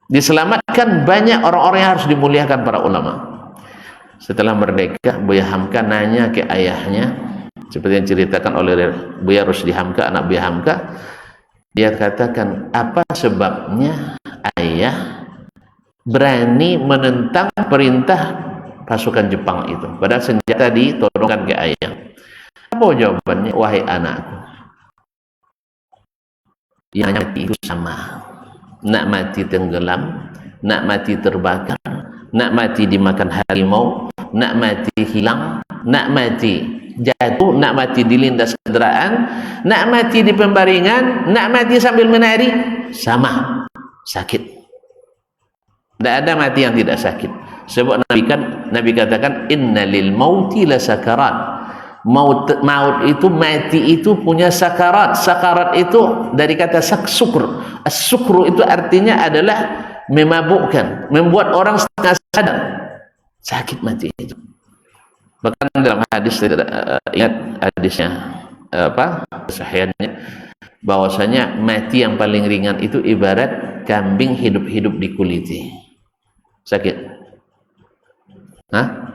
Diselamatkan banyak orang-orang yang harus dimuliakan para ulama. Setelah merdeka, Buya Hamka nanya ke ayahnya, seperti yang diceritakan oleh Buya Rusdi Hamka, anak Buya Hamka. Dia katakan, apa sebabnya ayah berani menentang perintah pasukan Jepang itu, padahal senjata ditodongkan ke ayah? Apa jawabannya? Wahai anakku, yang mati itu sama. Nak mati tenggelam, nak mati terbakar, nak mati dimakan harimau, nak mati hilang, nak mati jatuh, nak mati dilindas kendaraan, nak mati di pembaringan, nak mati sambil menari, sama, sakit. Tidak ada mati yang tidak sakit. Sebab Nabi katakan, inna lil mauti la sakarat. Maut itu, mati itu punya sakarat. Sakarat itu dari kata sukru. As-sukru itu artinya adalah memabukkan, membuat orang setengah sadar. Sakit mati itu. Bahkan dalam hadis, ingat hadisnya sahihannya, bahwasanya mati yang paling ringan itu ibarat kambing hidup-hidup dikuliti. Sakit. Hah?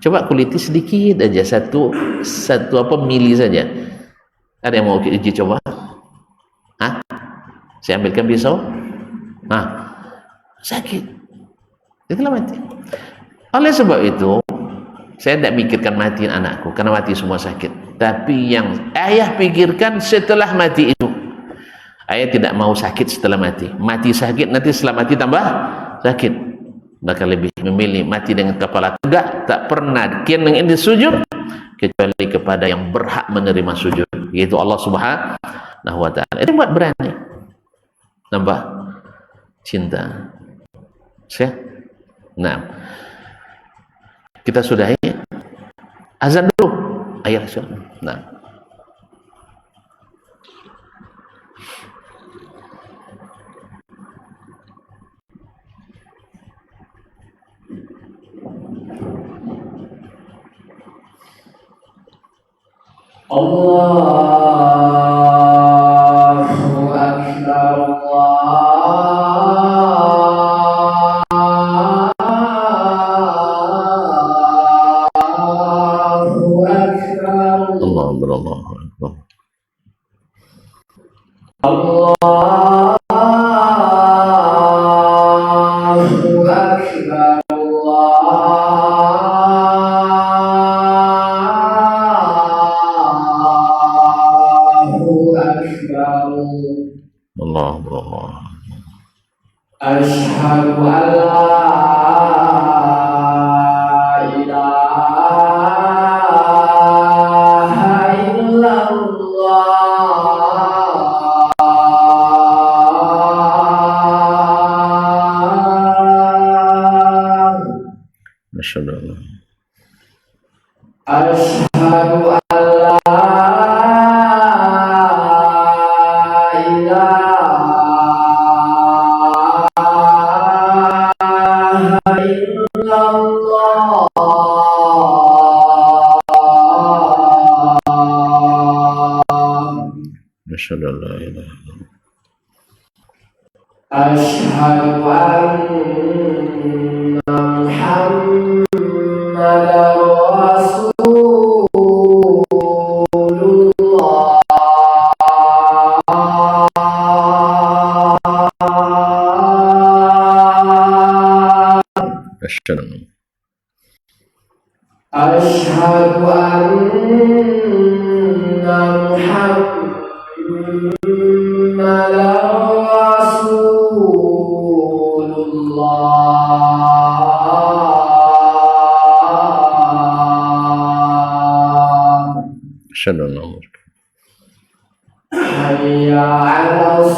Coba kuliti sedikit aja, satu mili saja. Ada yang mau uji coba? Hah? Saya ambilkan pisau. Hah? Sakit. Itulah mati. Oleh sebab itu, saya tidak mikirkan matiin anakku, karena mati semua sakit. Tapi yang ayah pikirkan setelah mati itu. Ayah tidak mau sakit setelah mati. Mati sakit, nanti setelah mati tambah sakit. Maka lebih memilih mati dengan kepala tegak, tak pernah ingin sujud kecuali kepada yang berhak menerima sujud, yaitu Allah Subhanahu wa ta'ala. Itu buat berani, nambah cinta. Nah, kita sudahi azan dulu, ayat. Nah,
Allahu Akbar, Allahu Akbar,
Allahu Akbar.
Allahu Akbar. Asyhadu an la ilaha illallah.
Masyaallah.
Asyhadu an la Asyhadu anna Muhammadar Rasulullah. Asyhadu anna Muhammadar
Assalamualaikum.
hayya 'alas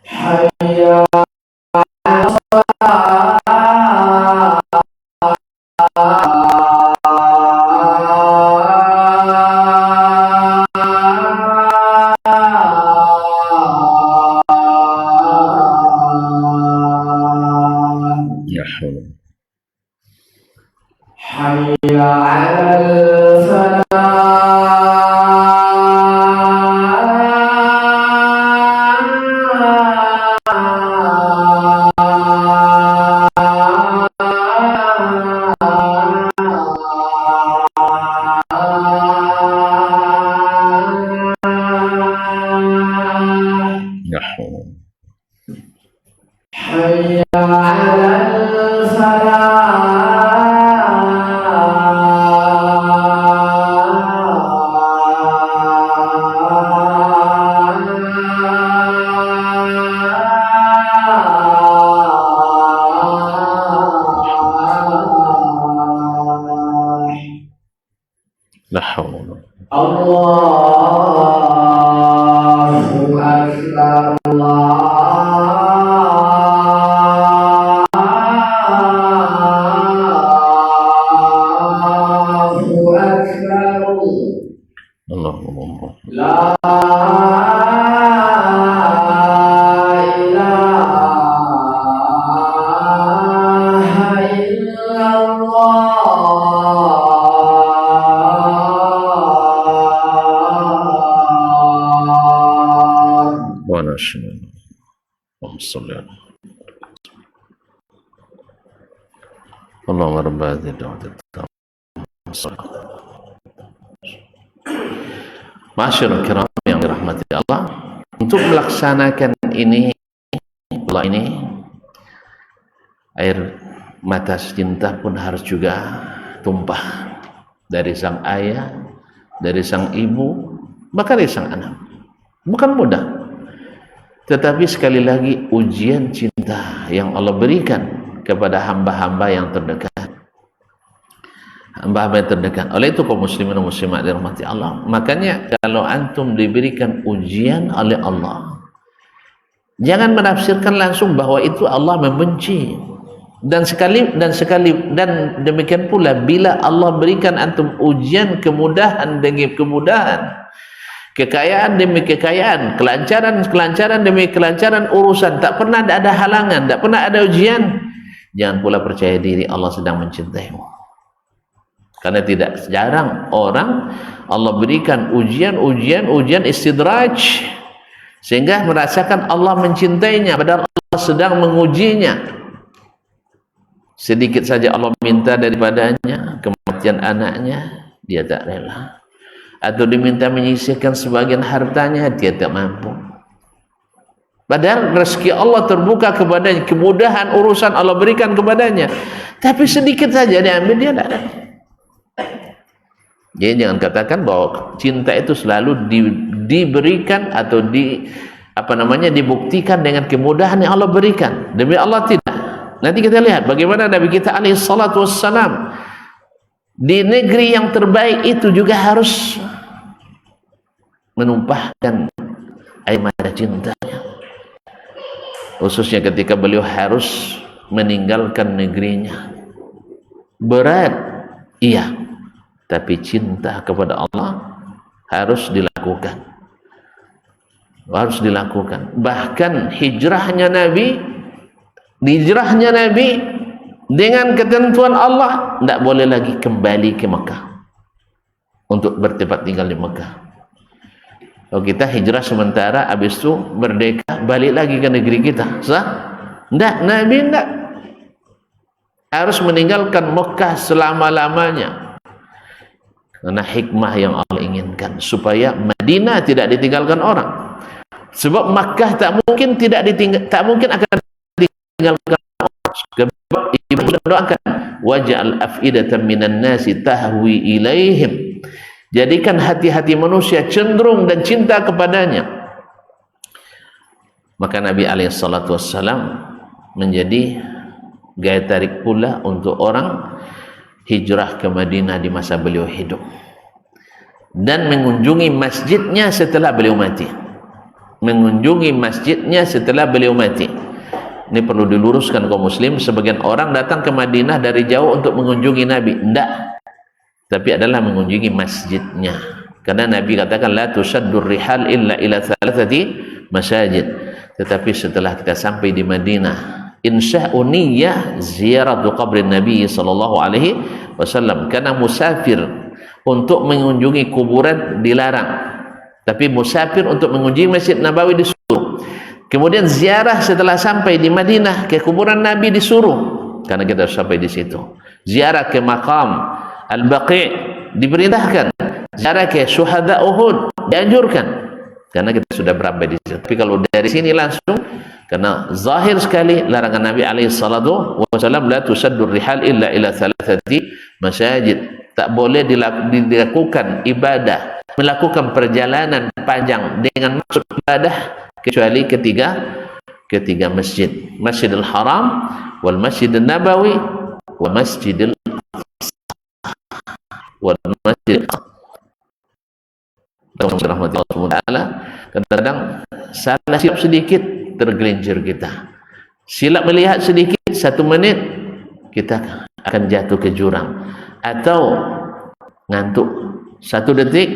hayya
Ya haula.
hayya 'alal
Ya haula.
hayya 'alal falah.
La haula.
Allahu Akbar, Allahu Akbar,
Allahumma.
la ilaha illallah.
Wa nashhadu. Allahumma salli ala Allahumma rabb hadhihi ad-da'wati at-tammah. Masyarul kiram yang dirahmati Allah, untuk melaksanakan ini, Allah ini, air mata cinta pun harus juga tumpah dari sang ayah, dari sang ibu, bahkan dari sang anak. Bukan mudah, tetapi sekali lagi ujian cinta yang Allah berikan kepada hamba-hamba yang terdekat. Hamba-hamba yang terdekat. Oleh itu kaum muslimin dan muslimat dirahmati Allah, makanya kalau antum diberikan ujian oleh Allah, jangan menafsirkan langsung bahwa itu Allah membenci. Dan demikian pula bila Allah berikan antum ujian, kemudahan demi kemudahan, kekayaan demi kekayaan, kelancaran demi kelancaran urusan, tak pernah ada halangan, tak pernah ada ujian, jangan pula percaya diri Allah sedang mencintaimu. Karena tidak jarang orang Allah berikan ujian istidraj, sehingga merasakan Allah mencintainya padahal Allah sedang mengujinya. Sedikit saja Allah minta daripadanya, kematian anaknya, dia tak rela. Atau diminta menyisihkan sebagian hartanya, dia tak mampu. Padahal rezeki Allah terbuka kepadanya, kemudahan urusan Allah berikan kepadanya, tapi sedikit saja diambil, dia tak rela. Jadi jangan katakan bahwa cinta itu selalu diberikan atau dibuktikan dengan kemudahan yang Allah berikan. Demi Allah tidak. Nanti kita lihat bagaimana Nabi kita alaihi salatu wassalam di negeri yang terbaik itu juga harus menumpahkan air mata cintanya. Khususnya ketika beliau harus meninggalkan negerinya. Berat, iya. Tapi cinta kepada Allah harus dilakukan. Harus dilakukan. Bahkan hijrahnya Nabi dengan ketentuan Allah, tidak boleh lagi kembali ke Mekah untuk bertempat tinggal di Mekah. Kalau kita hijrah sementara, habis itu merdeka, balik lagi ke negeri kita, sah? Tidak, Nabi tidak. Harus meninggalkan Mekah selama-lamanya. Karena hikmah yang Allah inginkan supaya Madinah tidak ditinggalkan orang. Sebab Makkah tak mungkin akan ditinggalkan tinggalkan sebab ibu doakan waj'al af'idatan minan nasi tahwi ilaihim, jadikan hati-hati manusia cenderung dan cinta kepadanya. Maka Nabi SAW menjadi gaya tarik pula untuk orang hijrah ke Madinah di masa beliau hidup dan mengunjungi masjidnya setelah beliau mati. Mengunjungi masjidnya setelah beliau mati. Ini perlu diluruskan kaum muslim. Sebagian orang datang ke Madinah dari jauh untuk mengunjungi Nabi. Tidak, tapi adalah mengunjungi masjidnya. Karena Nabi katakan la tusaddur rihal illa ila thalathati masajid. Tetapi setelah kita sampai di Madinah, insya'u niyyah ziyaratu qabrin Nabi sallallahu alaihi wasallam. Karena musafir untuk mengunjungi kuburan dilarang, tapi musafir untuk mengunjungi Masjid Nabawi disuruh. Kemudian ziarah setelah sampai di Madinah ke kuburan Nabi disuruh, karena kita sampai di situ. Ziarah ke makam Al-Baqi' diperintahkan. Ziarah ke syuhada Uhud dianjurkan, karena kita sudah berada di situ. Tapi kalau dari sini langsung, karena zahir sekali larangan Nabi SAW, la tusaddur rihal illa ila thalathati masajid. Tak boleh dilakukan ibadah, melakukan perjalanan panjang dengan maksud ibadah kecuali ketiga masjid, Masjidil Haram wal Masjidil Nabawi wal Masjidil wal Masjidil kadang-kadang salah silap sedikit tergelincir kita, silap melihat sedikit 1 menit kita akan jatuh ke jurang, atau ngantuk 1 detik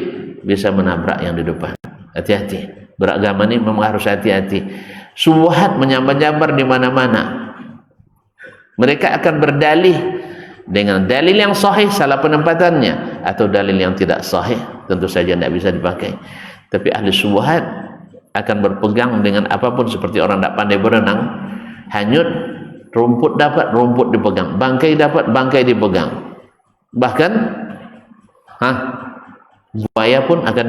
bisa menabrak yang di depan. Hati-hati. Beragama ini memang harus hati-hati. Syubhat menyambar-nyambar di mana-mana. Mereka akan berdalih dengan dalil yang sahih, salah penempatannya, atau dalil yang tidak sahih, tentu saja tidak bisa dipakai. Tapi ahli syubhat akan berpegang dengan apapun, seperti orang tidak pandai berenang, hanyut, rumput dapat, rumput dipegang, bangkai dapat, bangkai dipegang, bahkan buaya pun akan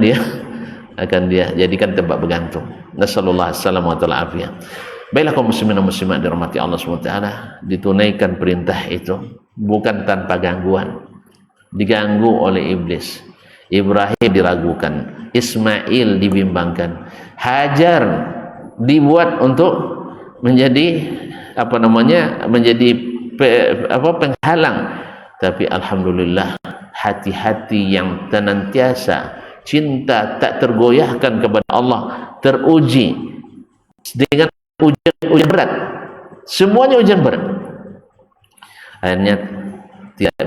dia jadikan tempat bergantung. Nasallallahu alaihi wasallam. Baiklah kaum muslimin dan muslimat dirahmati Allah SWT, ditunaikan perintah itu bukan tanpa gangguan. Diganggu oleh iblis. Ibrahim diragukan, Ismail dibimbangkan, Hajar dibuat untuk menjadi penghalang. Tapi alhamdulillah, hati-hati yang senantiasa cinta tak tergoyahkan kepada Allah teruji dengan ujian berat. Semuanya ujian berat. Akhirnya tidak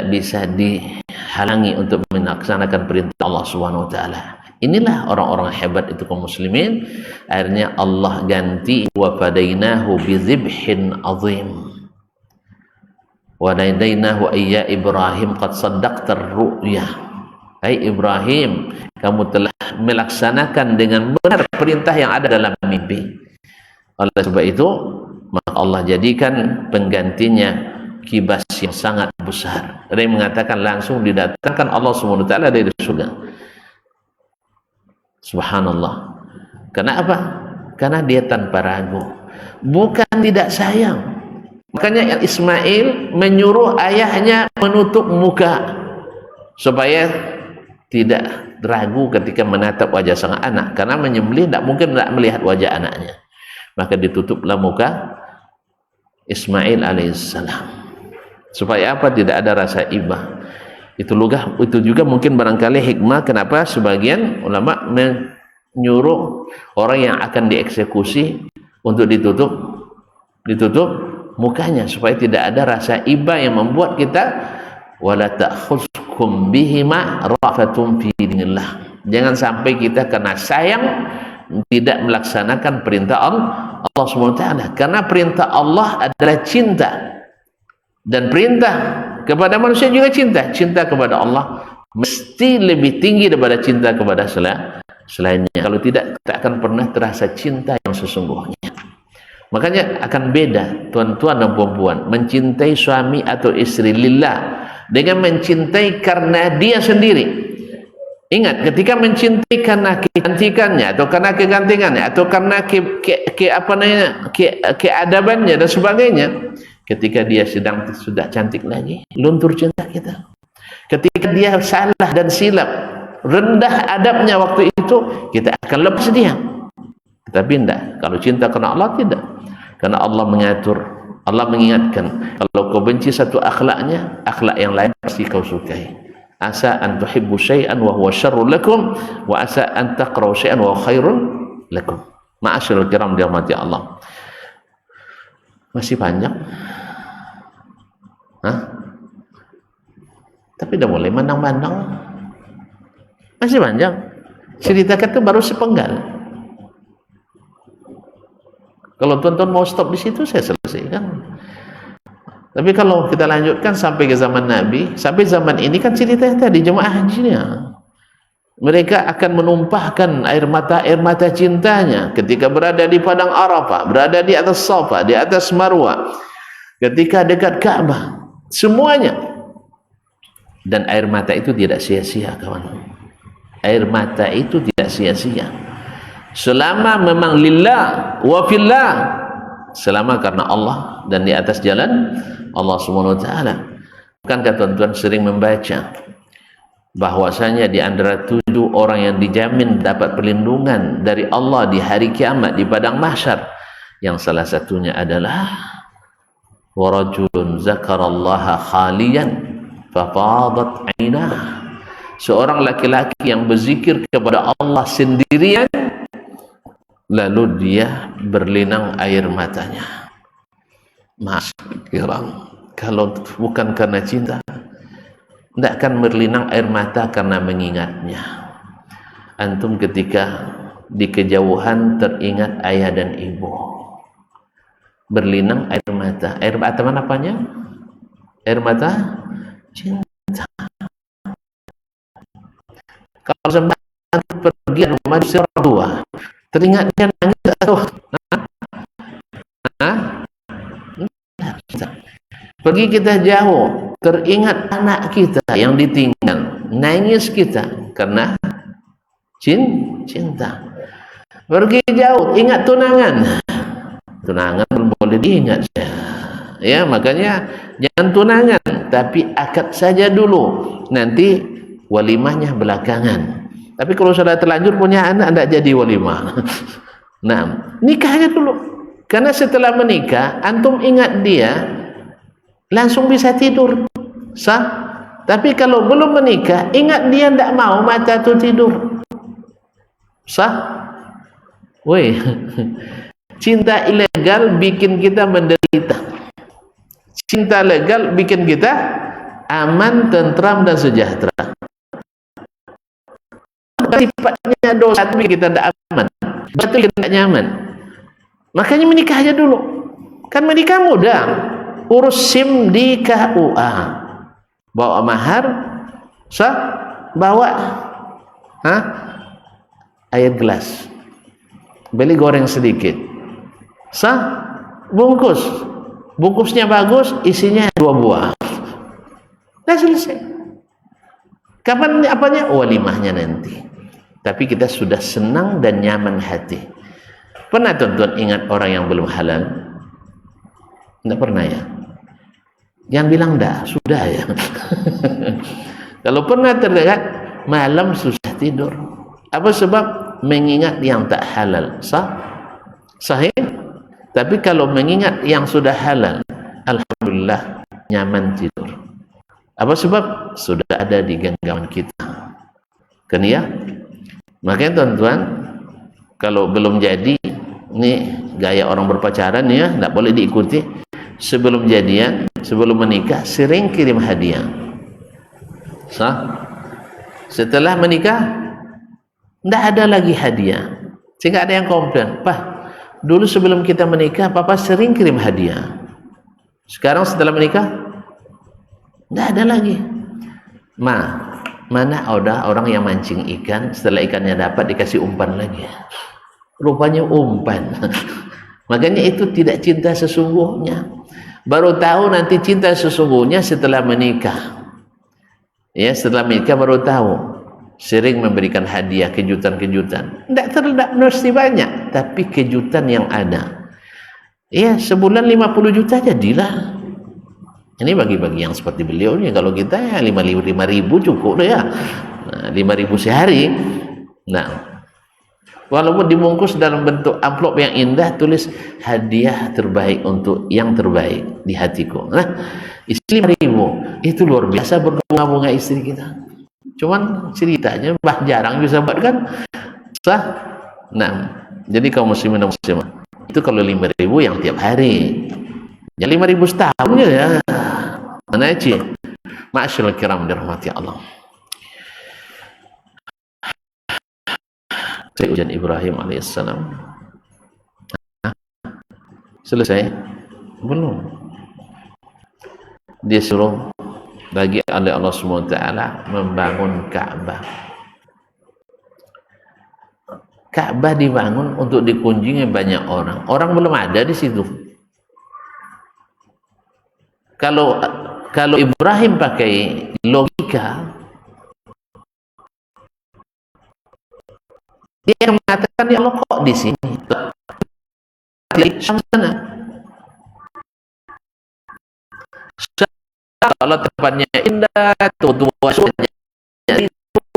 bisa dihalangi untuk melaksanakan perintah Allah Subhanahu wa taala. Inilah orang-orang hebat itu kaum muslimin. Akhirnya Allah ganti wa fadainahu bi dzibhin azim. Wa nadainahu ayya Ibrahim qad saddaqtar ru'ya. Hai Ibrahim, kamu telah melaksanakan dengan benar perintah yang ada dalam mimpi. Oleh sebab itu, maka Allah jadikan penggantinya kibas yang sangat besar. Ada yang mengatakan langsung didatangkan Allah SWT dari surga. Subhanallah. Kenapa? Karena dia tanpa ragu, bukan tidak sayang. Makanya Ismail menyuruh ayahnya menutup muka supaya tidak ragu ketika menatap wajah sang anak, karena menyembelih tidak mungkin tidak melihat wajah anaknya. Maka ditutuplah muka Ismail alaihissalam supaya apa? Tidak ada rasa ibah. Itu juga mungkin barangkali hikmah kenapa sebagian ulama menyuruh orang yang akan dieksekusi untuk ditutup mukanya, supaya tidak ada rasa iba yang membuat kita wala ta'khudhukum bihima rafatun fi dinillah. Jangan sampai kita kena sayang tidak melaksanakan perintah Allah SWT, karena perintah Allah adalah cinta, dan perintah kepada manusia juga cinta kepada Allah mesti lebih tinggi daripada cinta kepada selainnya. Kalau tidak, kita akan pernah terasa cinta yang sesungguhnya. Makanya akan beda tuan-tuan dan puan-puan mencintai suami atau istri lillah dengan mencintai karena dia sendiri. Ingat, ketika mencintai karena kecantikannya atau karena kegantengannya atau karena keadabannya dan sebagainya, ketika dia sudah cantik lagi, luntur cinta kita. Ketika dia salah dan silap, rendah adabnya waktu itu, kita akan lepas dia. Tapi tidak, kalau cinta karena Allah tidak. Karena Allah mengatur, Allah mengingatkan, kalau kau benci satu akhlaknya, akhlak yang lain pasti kau sukai. Asa an tuhibbu syai'an wa huwa syarrun lakum wa asa an takrahu syai'an wa khairun lakum. Ma'asyiral kiram dirahmati Allah. Masih panjang? Hah? Tapi dah boleh mandang-mandang. Masih panjang. Ceritakan itu baru sepenggal. Kalau tuan-tuan mau stop di situ, saya selesaikan. Tapi kalau kita lanjutkan sampai ke zaman Nabi, sampai zaman ini kan ceritanya tadi jemaah hajinya. Mereka akan menumpahkan air mata cintanya ketika berada di padang Arafah, berada di atas Safa, di atas Marwah, ketika dekat Ka'bah, semuanya. Dan air mata itu tidak sia-sia, kawan. Air mata itu tidak sia-sia. Selama memang lillah wa fillah, selama karena Allah dan di atas jalan Allah Subhanahu wa taala. Bukankah tuan-tuan sering membaca bahwasanya di antara 7 orang yang dijamin dapat perlindungan dari Allah di hari kiamat di padang mahsyar, yang salah satunya adalah wa rajulun zakarallaha khaliyan fafadat 'ainah, seorang laki-laki yang berzikir kepada Allah sendirian lalu dia berlinang air matanya. Kiram, kalau bukan karena cinta, tidak akan berlinang air mata karena mengingatnya. Antum ketika di kejauhan teringat ayah dan ibu, berlinang air mata. Air mata mana apanya? Air mata cinta. Kalau sempat pergi rumah seorang tua, teringat dia nangis atau pergi kita jauh, teringat anak kita yang ditinggal, nangis kita karena cinta. Pergi jauh, ingat tunangan belum boleh diingat. Ya, makanya jangan tunangan, tapi akad saja dulu, nanti walimahnya belakangan. Tapi kalau sudah terlanjur punya anak, tidak jadi walimah. Nah, nikahnya dulu, karena setelah menikah antum ingat dia, langsung bisa tidur, sah. Tapi kalau belum menikah, ingat dia tidak mau, mata tu tidur, sah. Woi, cinta ilegal bikin kita menderita. Cinta legal bikin kita aman, tentram dan sejahtera. Sifatnya dosa tapi kita tidak aman, betul kita tidak nyaman. Makanya menikah aja dulu, kan menikah mudah. Urus SIM di KUA, bawa mahar, sah, bawa air gelas, beli goreng sedikit, sah, bungkusnya bagus, isinya 2 buah, dah selesai. Kapan apanya? Walimahnya nanti. Tapi kita sudah senang dan nyaman hati. Pernah tuan-tuan ingat orang yang belum halal? Tidak pernah ya? Jangan bilang dah, sudah ya. Kalau pernah terlihat malam susah tidur, apa sebab? Mengingat yang tak halal. Sahih? Tapi kalau mengingat yang sudah halal, alhamdulillah nyaman tidur. Apa sebab? Sudah ada di genggaman kita. Kan ya? Makanya tuan-tuan, kalau belum jadi, ini gaya orang berpacaran ya, tidak boleh diikuti. Sebelum jadian, sebelum menikah, sering kirim hadiah. Sah? Setelah menikah, tidak ada lagi hadiah. Sehingga ada yang komplain, Pak, dulu sebelum kita menikah, Papa sering kirim hadiah. Sekarang setelah menikah, tidak ada lagi. Mana ada orang yang mancing ikan, setelah ikannya dapat dikasih umpan lagi. Rupanya umpan. Makanya itu tidak cinta sesungguhnya. Baru tahu nanti cinta sesungguhnya setelah menikah. Ya, setelah menikah baru tahu. sering memberikan hadiah, kejutan-kejutan. Tidak mesti banyak, tapi kejutan yang ada. Ya, sebulan 50 juta jadilah. Ini bagi-bagi yang seperti beliau nih. Kalau kita ya 5.000 cukup lah ya. Nah, 5.000 sehari. Nah, walaupun dibungkus dalam bentuk amplop yang indah, tulis hadiah terbaik untuk yang terbaik di hatiku. Nah, istri 5.000 itu luar biasa berbunga-bunga istri kita. Cuman ceritanya jarang bisa buat kan. Sah. Nah, jadi kaum muslimin dan muslimat, itu kalau 5.000 yang tiap hari. Ya 5.000 setahun ya. Mana sih? Ma'asyiral kiram dirahmati Allah. Ujian Ibrahim alaihissalam. Selesai? Belum. Dia suruh bagi oleh Allah SWT membangun Ka'bah. Ka'bah dibangun untuk dikunjungi banyak orang. Orang belum ada di situ. Kalau Ibrahim pakai logika, dia mengatakan ya Allah kok di sini? Sana. Kalau tempatnya indah, tua-tua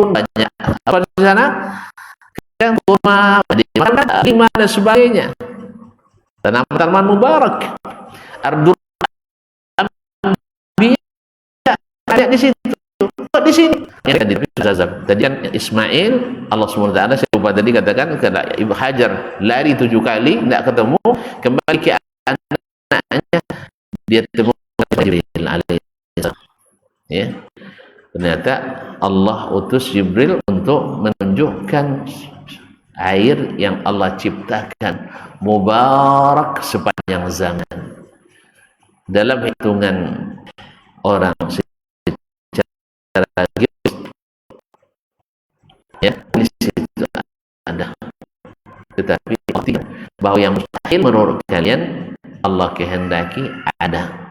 banyak apa di sana? Yang rumah, di mana sebagainya. Tanaman-tanaman mubarak. Ardul ada di situ. Kok di sini? Tadi kan Ismail, Allah SWT saya lupa tadi katakan karena Ibu Hajar lari 7 kali tidak ketemu, kembali ke anaknya, dia temu Jibril alaihissalam. Ya. Ternyata Allah utus Jibril untuk menunjukkan air yang Allah ciptakan mubarak sepanjang zaman. Dalam hitungan orang secara ya di situ ada, tetapi bahwa yang mustahil menurut kalian Allah kehendaki ada,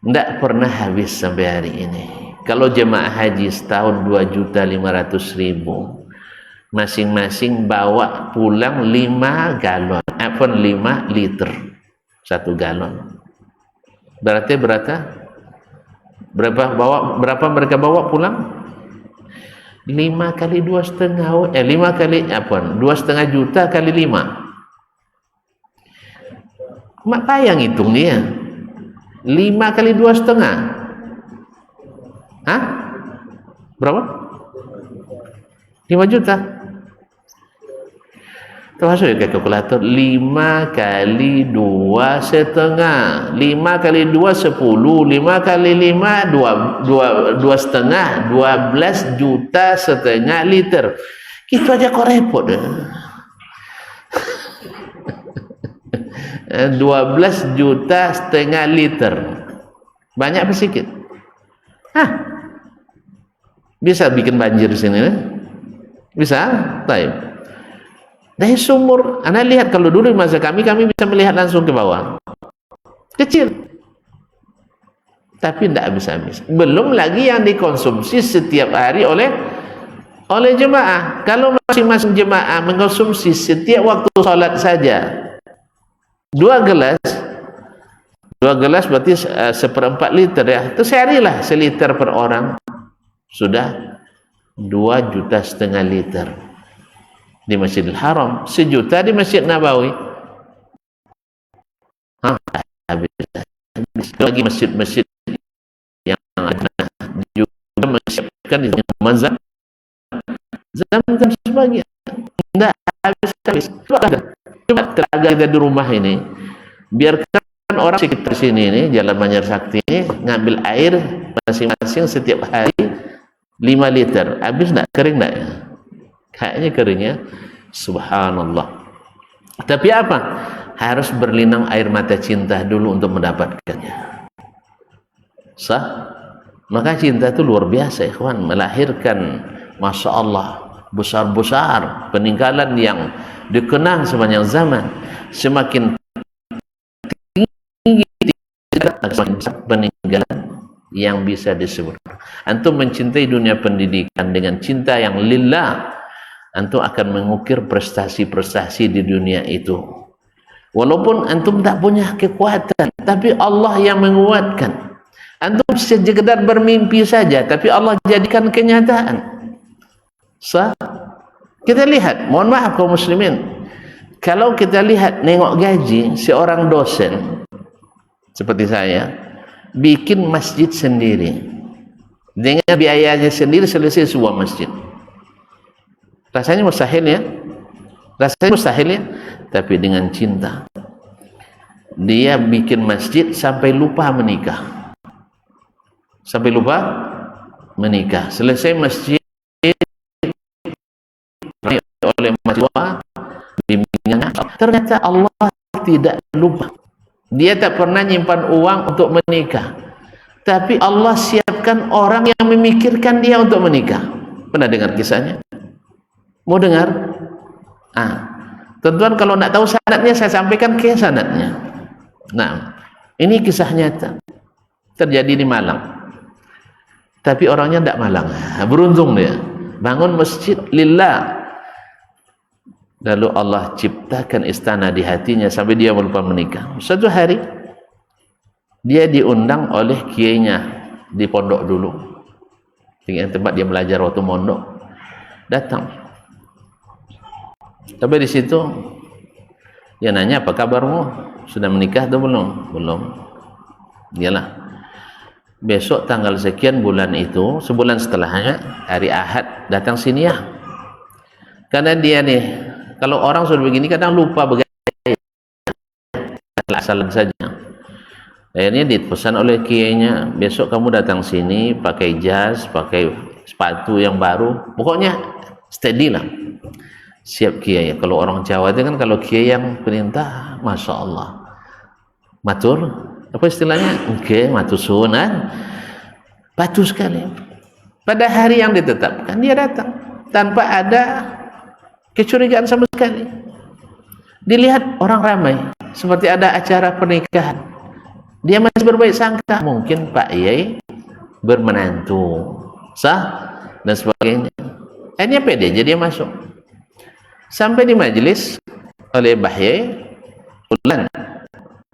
tidak pernah habis sampai hari ini. Kalau jemaah haji setahun 2.500.000, masing-masing bawa pulang 5 galon, 5 liter 1 galon. Berarti berapa mereka bawa pulang? 5 kali 2,5 5 kali 2,5 juta kali 5. Mak payang hitung dia. 5 kali 2,5. Hah? Berapa? 5 juta. Termasuk ya kalkulator. 5 kali 2,5. 5 kali 2 10. 5 kali 5 2,5. 12 juta setengah liter. Itu aja kok repot. 12 juta setengah liter. Banyak apa sedikit? Hah? Bisa bikin banjir di sini? Bisa? Baik. Dari sumur, Anda lihat kalau dulu di masa kami bisa melihat langsung ke bawah. Kecil. Tapi tidak habis-habis. Belum lagi yang dikonsumsi setiap hari oleh jemaah. Kalau masing-masing jemaah mengkonsumsi setiap waktu sholat saja 2 gelas berarti 1/4 liter ya. Itu sehari lah 1 liter per orang. Sudah 2,5 juta liter di Masjidil Haram, 1 juta di Masjid Nabawi. Habis. Lagi masjid-masjid yang ada juga menyiapkan di mazhab zaman sebagian tidak habis. Cuma tenaga kita di rumah ini, biarkan orang sekitar sini ini Jalan Banjar Sakti ini ngambil air masing-masing setiap hari 5 liter. Habis enggak? Kering enggak? Kayaknya keringnya. Subhanallah. Tapi apa? Harus berlinang air mata cinta dulu untuk mendapatkannya. Sah? Maka cinta itu luar biasa, ikhwan. Melahirkan, Masya Allah, besar-besar peninggalan yang dikenang sepanjang zaman. Semakin tinggi semakin besar peninggalan yang bisa disebut. Antum mencintai dunia pendidikan dengan cinta yang lillah, antum akan mengukir prestasi-prestasi di dunia itu. Walaupun antum tak punya kekuatan, tapi Allah yang menguatkan. Antum sekedar bermimpi saja, tapi Allah jadikan kenyataan. Sah? Kita lihat, mohon maaf kaum muslimin, kalau kita lihat nengok gaji seorang dosen seperti saya, bikin masjid sendiri dengan biayanya sendiri, selesai sebuah masjid. Rasanya mustahil ya? Rasanya mustahil ya? Tapi dengan cinta. Dia bikin masjid sampai lupa menikah. Sampai lupa menikah. Selesai masjid oleh mahasiswa, bimbingannya. Ternyata Allah tidak lupa. Dia tak pernah nyimpan uang untuk menikah. Tapi Allah siapkan orang yang memikirkan dia untuk menikah. Pernah dengar kisahnya? Mau dengar? Tuan-tuan kalau nak tahu sanadnya, saya sampaikan ke sanadnya. Nah, ini kisah nyata. Terjadi di Malang. Tapi orangnya tidak Malang. Beruntung dia. Bangun masjid lillah. Lalu Allah ciptakan istana di hatinya sampai dia lupa menikah. Suatu hari dia diundang oleh kiainya di pondok dulu, dengan tempat dia belajar waktu mondok. Datang. Tapi di situ dia nanya, apa kabarmu? Sudah menikah atau belum? Belum. Dialah. Besok tanggal sekian bulan itu, sebulan setelahnya, hari Ahad, datang sini ya. Karena dia nih, kalau orang sudah begini kadang lupa begaya, asal saja. Akhirnya dipesan oleh kiainya, besok kamu datang sini pakai jas, pakai sepatu yang baru, pokoknya steady lah. Siap kiai. Kalau orang Jawa itu kan kalau kiai yang perintah, masya Allah, matur, apa istilahnya? Oke, matur sunan, patuh sekali. Pada hari yang ditetapkan dia datang tanpa ada kecurigaan sama sekali. Dilihat orang ramai, seperti ada acara pernikahan. Dia masih berbaik sangka, mungkin Pak Yai bermenantu, sah dan sebagainya. Akhirnya pede, jadi dia masuk. Sampai di majelis oleh Mbah Yai, Ulan,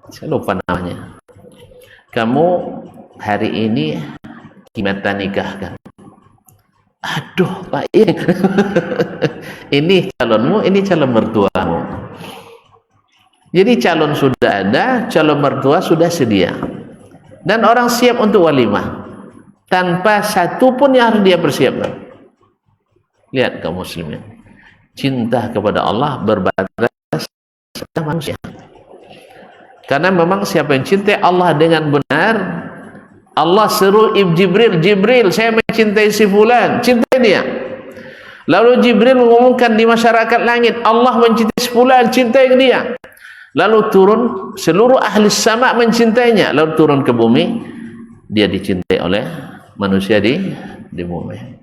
saya lupa namanya. Kamu hari ini kita nikahkan. Aduh Pak Yai, ini calonmu, ini calon mertuamu. Jadi calon sudah ada, calon mertua sudah sedia, dan orang siap untuk walimah tanpa satu pun yang harus dia persiapkan. Lihat kaum muslimin, cinta kepada Allah berbatas manusia. Karena memang siapa yang cintai Allah dengan benar, Allah seru Jibril, Jibril, saya mencintai si fulan, cintai dia. Lalu Jibril mengumumkan di masyarakat langit, Allah mencintai si fulan, cintai dia. Lalu turun, seluruh ahli sama mencintainya. Lalu turun ke bumi, dia dicintai oleh manusia di bumi.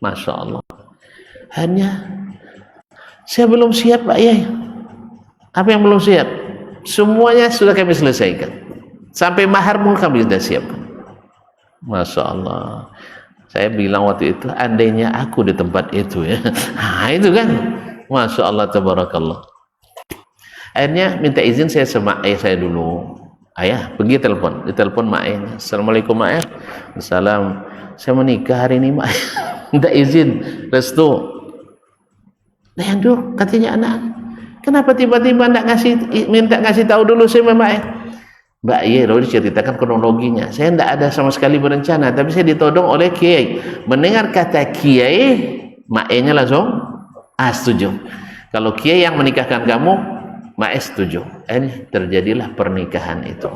Masya Allah. Hanya saya belum siap Pak Yai. Apa yang belum siap? Semuanya sudah kami selesaikan. Sampai mahar pun kami sudah siapkan. Masya Allah. Saya bilang waktu itu, andainya aku di tempat itu ya. Nah, itu kan. Masya Allah, tabarakallah. Akhirnya minta izin saya sama ayah saya dulu. Ayah, pergi telepon. Ditelepon mak ayahnya. Assalamualaikum mak ayah. Assalam. Saya menikah hari ini mak ayah. Minta izin, restu. Nah, aduh, katanya anak. Kenapa tiba-tiba minta ngasih tahu dulu saya sama ayah? Mbak Iya, lalu diceritakan kronologinya. Saya tidak ada sama sekali berencana, tapi saya ditodong oleh kiai. Mendengar kata kiai, mak ayahnya langsung setuju. Kalau kiai yang menikahkan kamu, Ma'e setuju. Ini terjadilah pernikahan itu.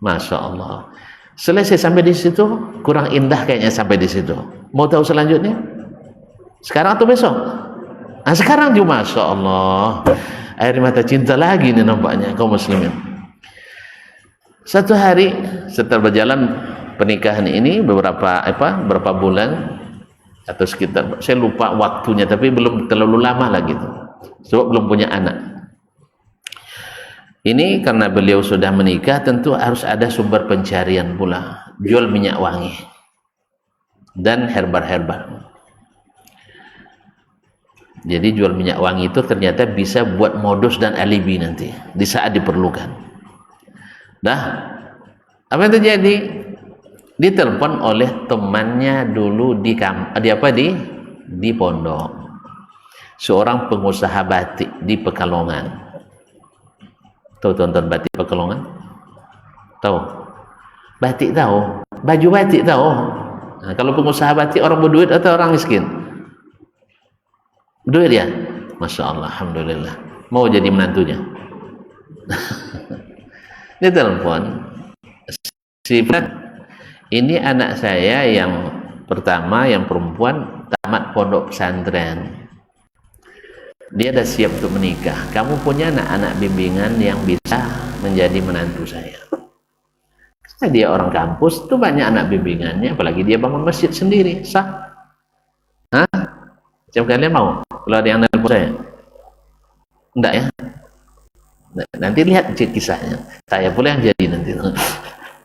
Masya Allah. Selesai sampai di situ, kurang indah kayaknya sampai di situ. Mau tahu selanjutnya? Sekarang atau besok? Nah, sekarang juga Masya Allah. Air mata cinta lagi nih nampaknya kaum muslimin. Satu hari setelah berjalan pernikahan ini beberapa bulan atau sekitar, saya lupa waktunya, tapi belum terlalu lama lah gitu. Sebab belum punya anak. Ini karena beliau sudah menikah, tentu harus ada sumber pencarian pula. Jual minyak wangi. dan herbal-herbal. Jadi jual minyak wangi itu ternyata bisa buat modus dan alibi nanti di saat diperlukan. Nah, apa yang terjadi? Ditelepon oleh temannya dulu di pondok. Seorang pengusaha batik di Pekalongan. Tahu tonton batik Pekalongan? Tahu? Batik tahu? Baju batik tahu? Nah, kalau pengusaha batik orang berduit atau orang miskin? Duit ya? Masya Allah, Alhamdulillah. Mau jadi menantunya. Dia telepon, ini anak saya yang pertama, yang perempuan, tamat pondok pesantren. Dia dah siap untuk menikah. Kamu punya anak-anak bimbingan yang bisa menjadi menantu saya? Karena dia orang kampus, itu banyak anak bimbingannya, apalagi dia bangun masjid sendiri. Sah? Hah? Macam kalian mau? Kalau ada yang nelpon saya? Enggak ya? Nanti lihat kisahnya. Saya pula yang jadi nanti.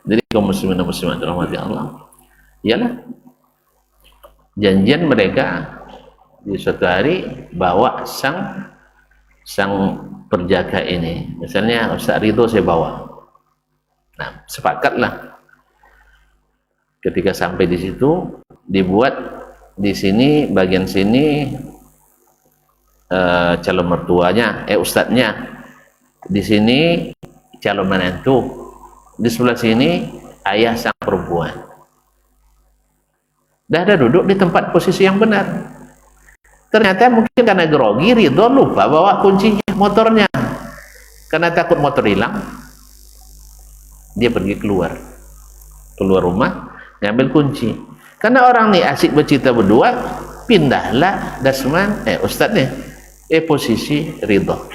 Jadi kaum muslimin dan muslimat rahmati Allah. Iyalah. Janjian mereka di suatu hari bawa sang perjaka ini. Misalnya Ustaz Ridho saya bawa. Nah, sepakatlah. Ketika sampai di situ dibuat di sini bagian sini calon mertuanya, ustadznya, di sini calon menantu, di sebelah sini ayah sang perempuan. Dah ada duduk di tempat posisi yang benar. Ternyata mungkin karena grogi, Ridho lupa bawa kuncinya motornya. Karena takut motor hilang, dia pergi keluar rumah, ngambil kunci. Karena orang nih asik bercerita berdua, pindahlah Dasman, ustadznya, posisi Ridho.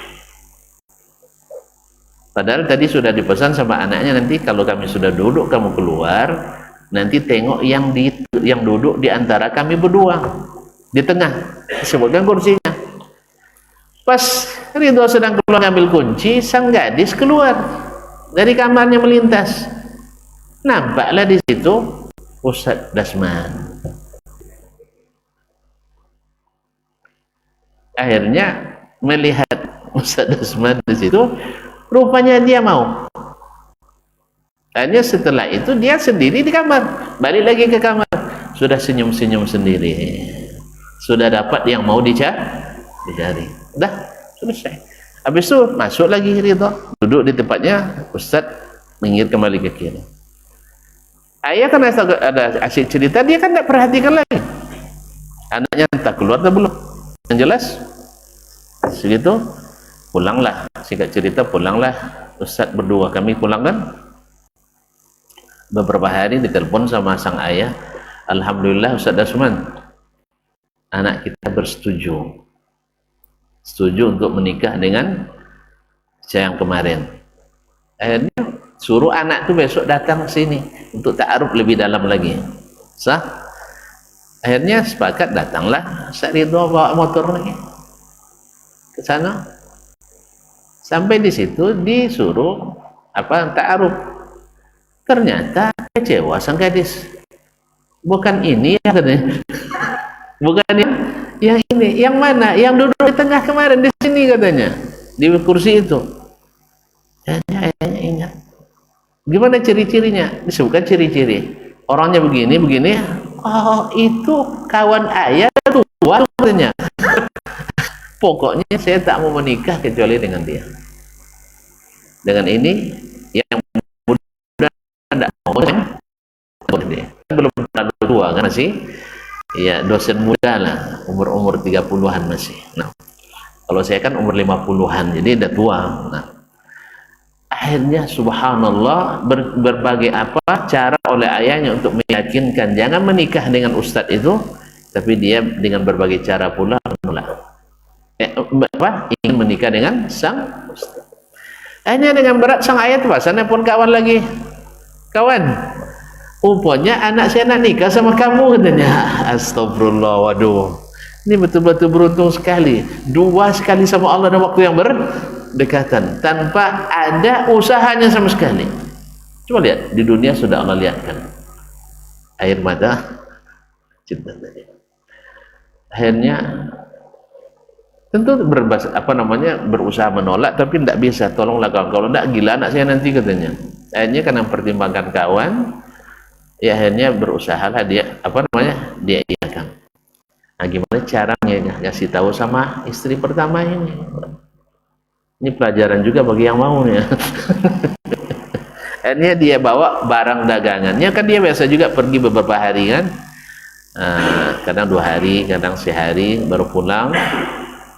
Padahal tadi sudah dipesan sama anaknya, nanti kalau kami sudah duduk, kamu keluar, nanti tengok yang duduk di antara kami berdua, di tengah, sebutkan kursinya. Pas Ridho sedang keluar ngambil kunci, sang gadis keluar dari kamarnya melintas. Nampaklah di situ Ustadz Dasman. Akhirnya melihat Ustadz Dasman di situ, rupanya dia mau. Hanya setelah itu dia sendiri di kamar, balik lagi ke kamar, sudah senyum-senyum sendiri, sudah dapat yang mau dicari, dah selesai. Habis itu masuk lagi Ridho, duduk di tempatnya, Ustadz minggir kembali ke kiri. Ayah kan ada asyik cerita, dia kan tidak perhatikan lagi anaknya entah keluar atau belum. Yang jelas segitu pulanglah, singkat cerita pulanglah Ustadz berdua, kami pulang kan. Beberapa hari ditelepon sama sang ayah, Alhamdulillah Ustadz Dasman, anak kita setuju untuk menikah dengan saya yang kemarin. Akhirnya suruh anak tu besok datang ke sini untuk ta'aruf lebih dalam lagi. Sah? Akhirnya sepakat, datanglah Ustaz Ridho bawa motor lagi ke sana. Sampai di situ disuruh ta'aruf. Ternyata kecewa sang gadis. Bukan ini ya katanya. Bukan yang ini. Yang mana? Yang duduk di tengah kemarin di sini katanya. Di kursi itu. Ayahnya ingat. Gimana ciri-cirinya? Disebutkan ciri-ciri. Orangnya begini. Oh, itu kawan ayah tua katanya. Pokoknya saya tak mau menikah kecuali dengan dia. Dengan ini yang muda tidak mau dia. Belum terlalu tua kan sih? Ya, dosen muda lah, umur 30-an masih. Nah, kalau saya kan umur 50-an, jadi udah tua. Nah, akhirnya subhanallah berbagai cara oleh ayahnya untuk meyakinkan jangan menikah dengan ustadz itu, tapi dia dengan berbagai cara pula menolak. Ingin menikah dengan sang ustadz. Hanya dengan berat sang ayah tuh, sana pun kawan lagi. Kawan, rupanya anak saya nak nikah sama kamu katanya. Astagfirullah, waduh. Ini betul-betul beruntung sekali. Dua sekali sama Allah dalam waktu yang berdekatan, tanpa ada usahanya sama sekali. Coba lihat, di dunia sudah Allah lihatkan air mata cinta tadi. Akhirnya tentu berusaha menolak, tapi tidak bisa. Tolonglah kawan, kalau tidak gila anak saya nanti, katanya. Akhirnya karena mempertimbangkan kawan, ya akhirnya berusahalah dia dia iakan. Nah, gimana caranya ngasih tahu sama istri pertama ini? Ini pelajaran juga bagi yang mau nih. Akhirnya dia bawa barang dagangannya, kan dia biasa juga pergi beberapa hari kan, kadang 2 hari, kadang sehari baru pulang.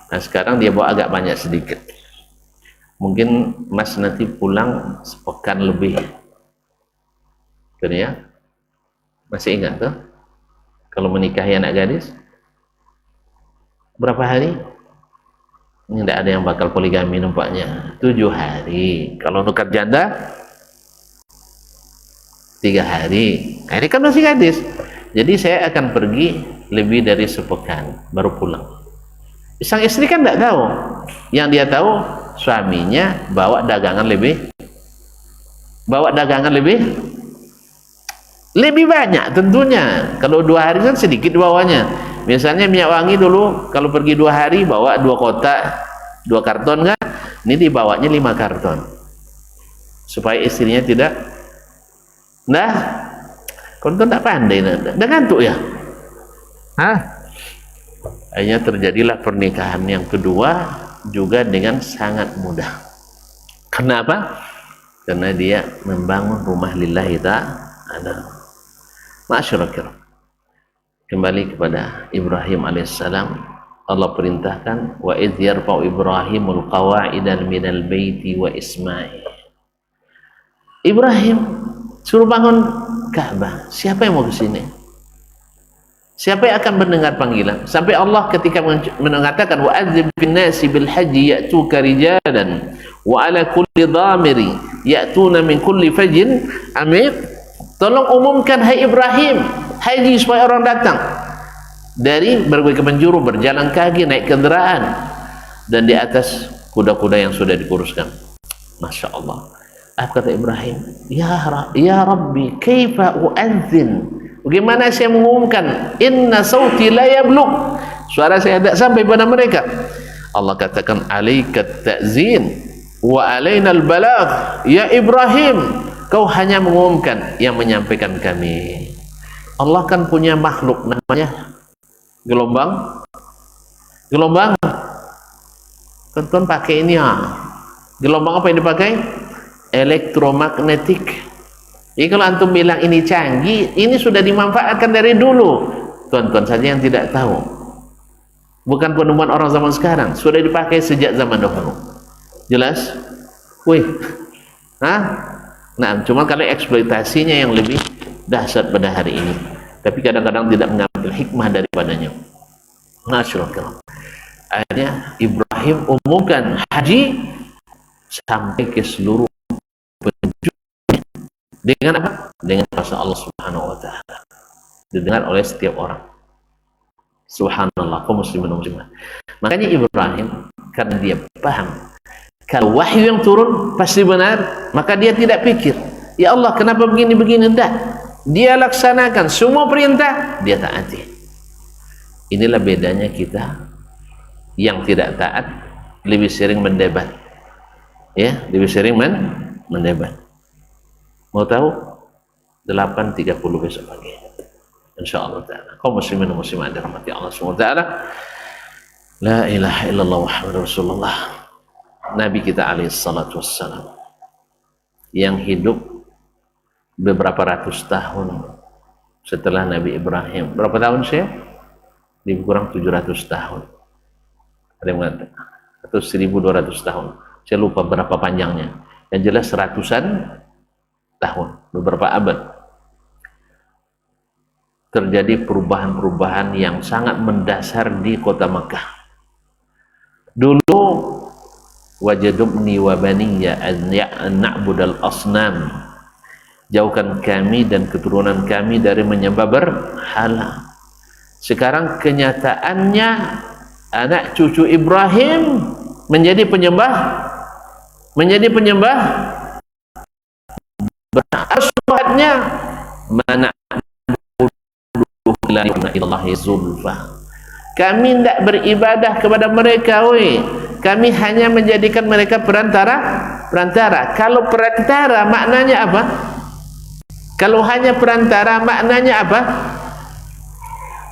Nah sekarang dia bawa agak banyak sedikit, mungkin Mas nanti pulang sepekan lebih, kan ya? Masih ingat tuh kalau menikahi anak gadis berapa hari? Ini tidak ada yang bakal poligami nampaknya. 7 hari. Kalau nuker janda 3 hari. Nah, ini kan masih gadis, jadi saya akan pergi lebih dari sepekan baru pulang. Sang istri kan tidak tahu, yang dia tahu suaminya bawa dagangan lebih banyak tentunya. Kalau 2 hari kan sedikit bawanya. Misalnya minyak wangi dulu kalau pergi 2 hari bawa 2 kotak, 2 karton kan, ini dibawanya 5 karton supaya istrinya tidak konton tak pandai, dah ngantuk ya. Akhirnya terjadilah pernikahan yang kedua juga dengan sangat mudah. Kenapa? Karena dia membangun rumah lillahi ta'ala. Masyarakat, kembali kepada Ibrahim alaihissalam. Allah perintahkan, wa idh yarfa'u Ibrahimul qawa'idal minal baiti wa Ismail. Ibrahim suruh bangun Ka'bah. Siapa yang mau ke sini? Siapa yang akan mendengar panggilan? Sampai Allah ketika mengatakan wa adzib fin nasi bil haji ya'tuka rijalan wa ala kulli dhamiri ya'tuna min kulli fajin amir. Tolong umumkan hai Ibrahim, haji supaya orang datang dari berbagai penjuru, berjalan kaki, naik kendaraan, dan di atas kuda-kuda yang sudah dikuruskan. Masya Allah. Apa kata Ibrahim? Ya Rabbi, kaifa u'adzin? Bagaimana saya mengumumkan? Inna sauti la yablugh. Suara saya tidak sampai pada mereka. Allah katakan, alaikat ta'zin wa alainal balagh. Ya Ibrahim, kau hanya mengumumkan, yang menyampaikan kami. Allah kan punya makhluk namanya gelombang. Tonton pakai ini ya. Gelombang apa yang dipakai? Elektromagnetik. Jadi kalau antum bilang ini canggih, ini sudah dimanfaatkan dari dulu. Tonton saja yang tidak tahu. Bukan penemuan orang zaman sekarang, sudah dipakai sejak zaman dahulu. Jelas? Wih. Nah, cuma kalau eksploitasinya yang lebih dahsyat pada hari ini. Tapi kadang-kadang tidak mengambil hikmah daripadanya. Masyaallah. Akhirnya Ibrahim umumkan haji sampai ke seluruh penjuru. Dengan apa? Dengan bahasa Allah Subhanahu wa taala. Didengar oleh setiap orang. Subhanallah, kaum muslimin dan muslimat. Makanya Ibrahim, karena dia paham kalau wahyu yang turun pasti benar, maka dia tidak pikir, ya Allah kenapa begini-begini, enggak. Dia laksanakan semua perintah, dia taati. Inilah bedanya kita yang tidak taat, lebih sering mendebat. Ya, lebih sering mendebat. Mau tahu? 8.30 besok pagi. Insyaallah taala. Kaum muslimin dan muslimat dirahmati Allah Subhanahu wa taala. La ilaha illallah Muhammadur Rasulullah. Nabi kita alaihi salatu wassalam yang hidup beberapa ratus tahun setelah Nabi Ibrahim. Berapa tahun sih? Lebih kurang 700 tahun. Ada yang mengatakan atau 1200 tahun. Saya lupa berapa panjangnya. Yang jelas ratusan tahun, beberapa abad. Terjadi perubahan-perubahan yang sangat mendasar di kota Makkah. Dulu wajadubni wa baniya an na'budal asnam. Jauhkan kami dan keturunan kami dari menyembah berhala. Sekarang kenyataannya anak cucu Ibrahim menjadi penyembah berhala. Mana la ilallahi zulfa. Kami tidak beribadah kepada mereka, kami hanya menjadikan mereka perantara. Kalau perantara maknanya apa? Kalau hanya perantara maknanya apa?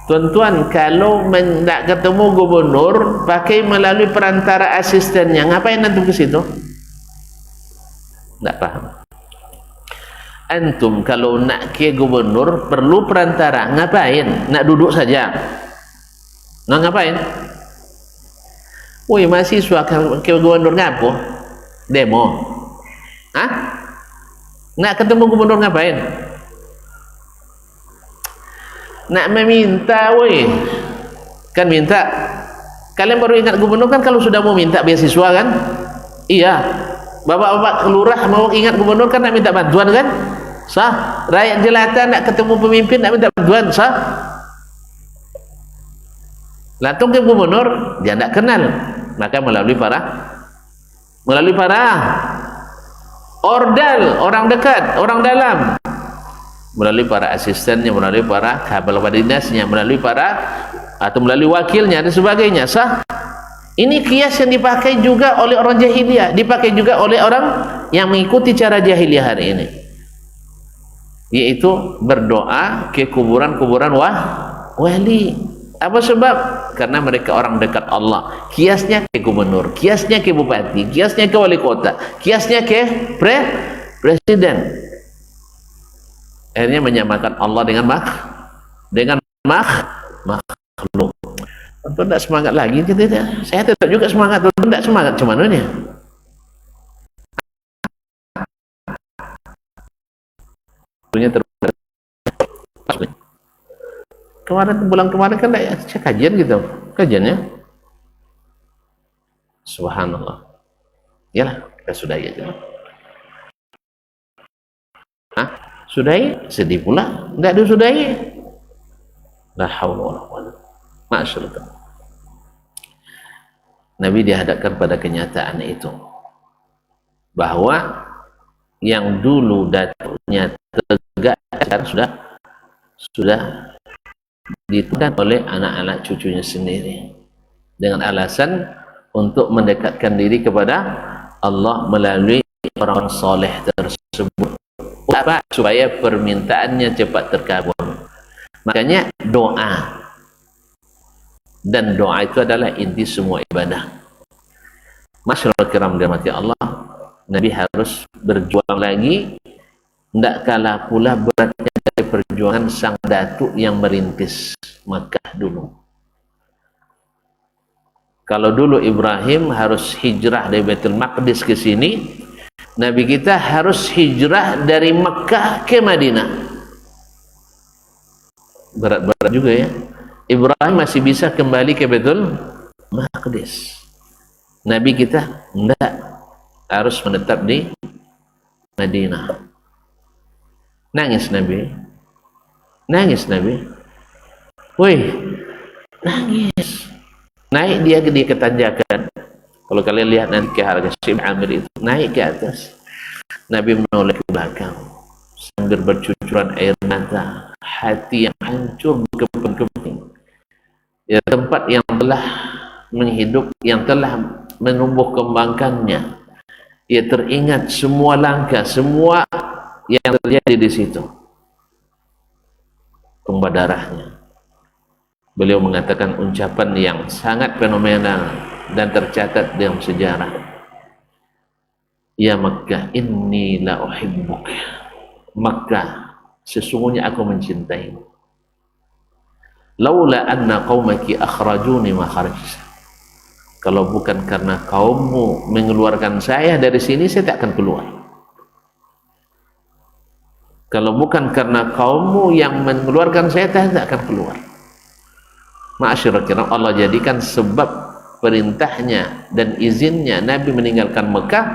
Tuan-tuan, kalau nak ketemu gubernur pakai melalui perantara asistennya, ngapain antum ke situ? Tak paham. Antum kalau nak ke gubernur perlu perantara, ngapain? Nak duduk saja? Nak ngapain? Woi, mahasiswa ke gubernur ngapo? Demo? Hah? Nak ketemu gubernur ngapain? Nak meminta, woi. Kan minta. Kalian baru ingat gubernur kan kalau sudah mau minta beasiswa kan? Iya. Bapak-bapak kelurah mau ingat gubernur kan nak minta bantuan kan? Sah. Rakyat jelata nak ketemu pemimpin nak minta bantuan, sah. Latung ke gubernur dia tidak kenal, maka melalui para ordal, orang dekat, orang dalam, melalui para asistennya, melalui para kepala dinasnya, melalui wakilnya dan sebagainya, sah. Ini kias yang dipakai juga oleh orang jahiliyah, dipakai juga oleh orang yang mengikuti cara jahiliyah hari ini, yaitu berdoa ke kuburan-kuburan wali. Apa sebab? Karena mereka orang dekat Allah. Kiasnya ke gubernur, kiasnya ke bupati, kiasnya ke wali kota, kiasnya ke presiden. Akhirnya menyamakan Allah dengan makhluk. Tentu tidak semangat lagi kita. Saya tetap juga semangat, tentu tidak semangat cuma ini. Bulan kemarin kan saya kajian gitu, kajiannya subhanallah. Yalah, kita sudahi aja. Sudahi? Sedih pula, tidak disudahi. La haula wala quwwata. Masyaallah. Nabi dihadapkan pada kenyataan itu, bahwa yang dulu datangnya tegak sekarang sudah ditunda oleh anak-anak cucunya sendiri dengan alasan untuk mendekatkan diri kepada Allah melalui orang soleh tersebut. Apa? Supaya permintaannya cepat terkabul. Makanya doa, dan doa itu adalah inti semua ibadah. Masyaallah kiram dirahmati Allah, Nabi harus berjuang lagi, tidak kalah pula beratnya dari perjuangan sang datuk yang merintis Makkah dulu. Kalau dulu Ibrahim harus hijrah dari Baitul Maqdis ke sini, Nabi kita harus hijrah dari Makkah ke Madinah. Berat-berat juga ya. Ibrahim masih bisa kembali ke Baitul Maqdis. Nabi kita tidak, harus menetap di Madinah. Nangis Nabi, woi, nangis. Naik dia ke tanjakan. Kalau kalian lihat nanti ke harga Syib Amir itu, naik ke atas. Nabi menoleh ke belakang sambil bercucuran air mata, hati yang hancur berkeping-keping. Ya, tempat yang telah menghidup, yang telah menumbuh kembangkannya. Ia teringat semua langkah, semua yang terjadi di situ, tumpah darahnya. Beliau mengatakan ucapan yang sangat fenomenal dan tercatat dalam sejarah. Ya Makkah, inni la uhibbuk. Makkah, sesungguhnya aku mencintaimu. Laula anna qaumaki akhrajuni ma kharajtu. Kalau bukan karena kaummu mengeluarkan saya dari sini, saya tak akan keluar. Kalau bukan karena kaummu yang mengeluarkan saya, tak akan keluar. Ma'asyiral kiram, Allah jadikan sebab perintahnya dan izinnya Nabi meninggalkan Mekah,